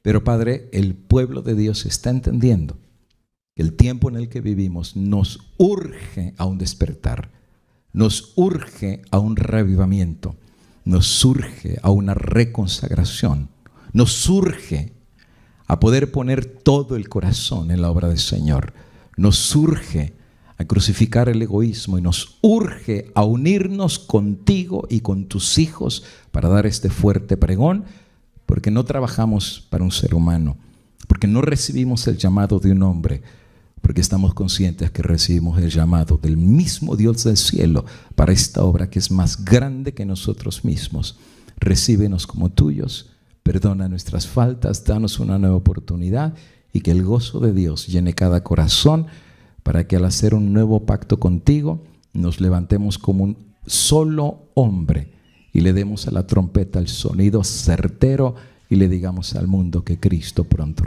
pero Padre, el pueblo de Dios está entendiendo que el tiempo en el que vivimos nos urge a un despertar, nos urge a un revivamiento, nos urge a una reconsagración, nos urge a poder poner todo el corazón en la obra del Señor. Nos urge a crucificar el egoísmo y nos urge a unirnos contigo y con tus hijos para dar este fuerte pregón, porque no trabajamos para un ser humano, porque no recibimos el llamado de un hombre, porque estamos conscientes que recibimos el llamado del mismo Dios del cielo para esta obra que es más grande que nosotros mismos. Recíbenos como tuyos, perdona nuestras faltas, danos una nueva oportunidad y que el gozo de Dios llene cada corazón para que al hacer un nuevo pacto contigo nos levantemos como un solo hombre y le demos a la trompeta el sonido certero y le digamos al mundo que Cristo pronto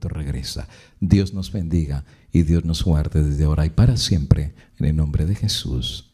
regresa. Dios nos bendiga y Dios nos guarde desde ahora y para siempre en el nombre de Jesús.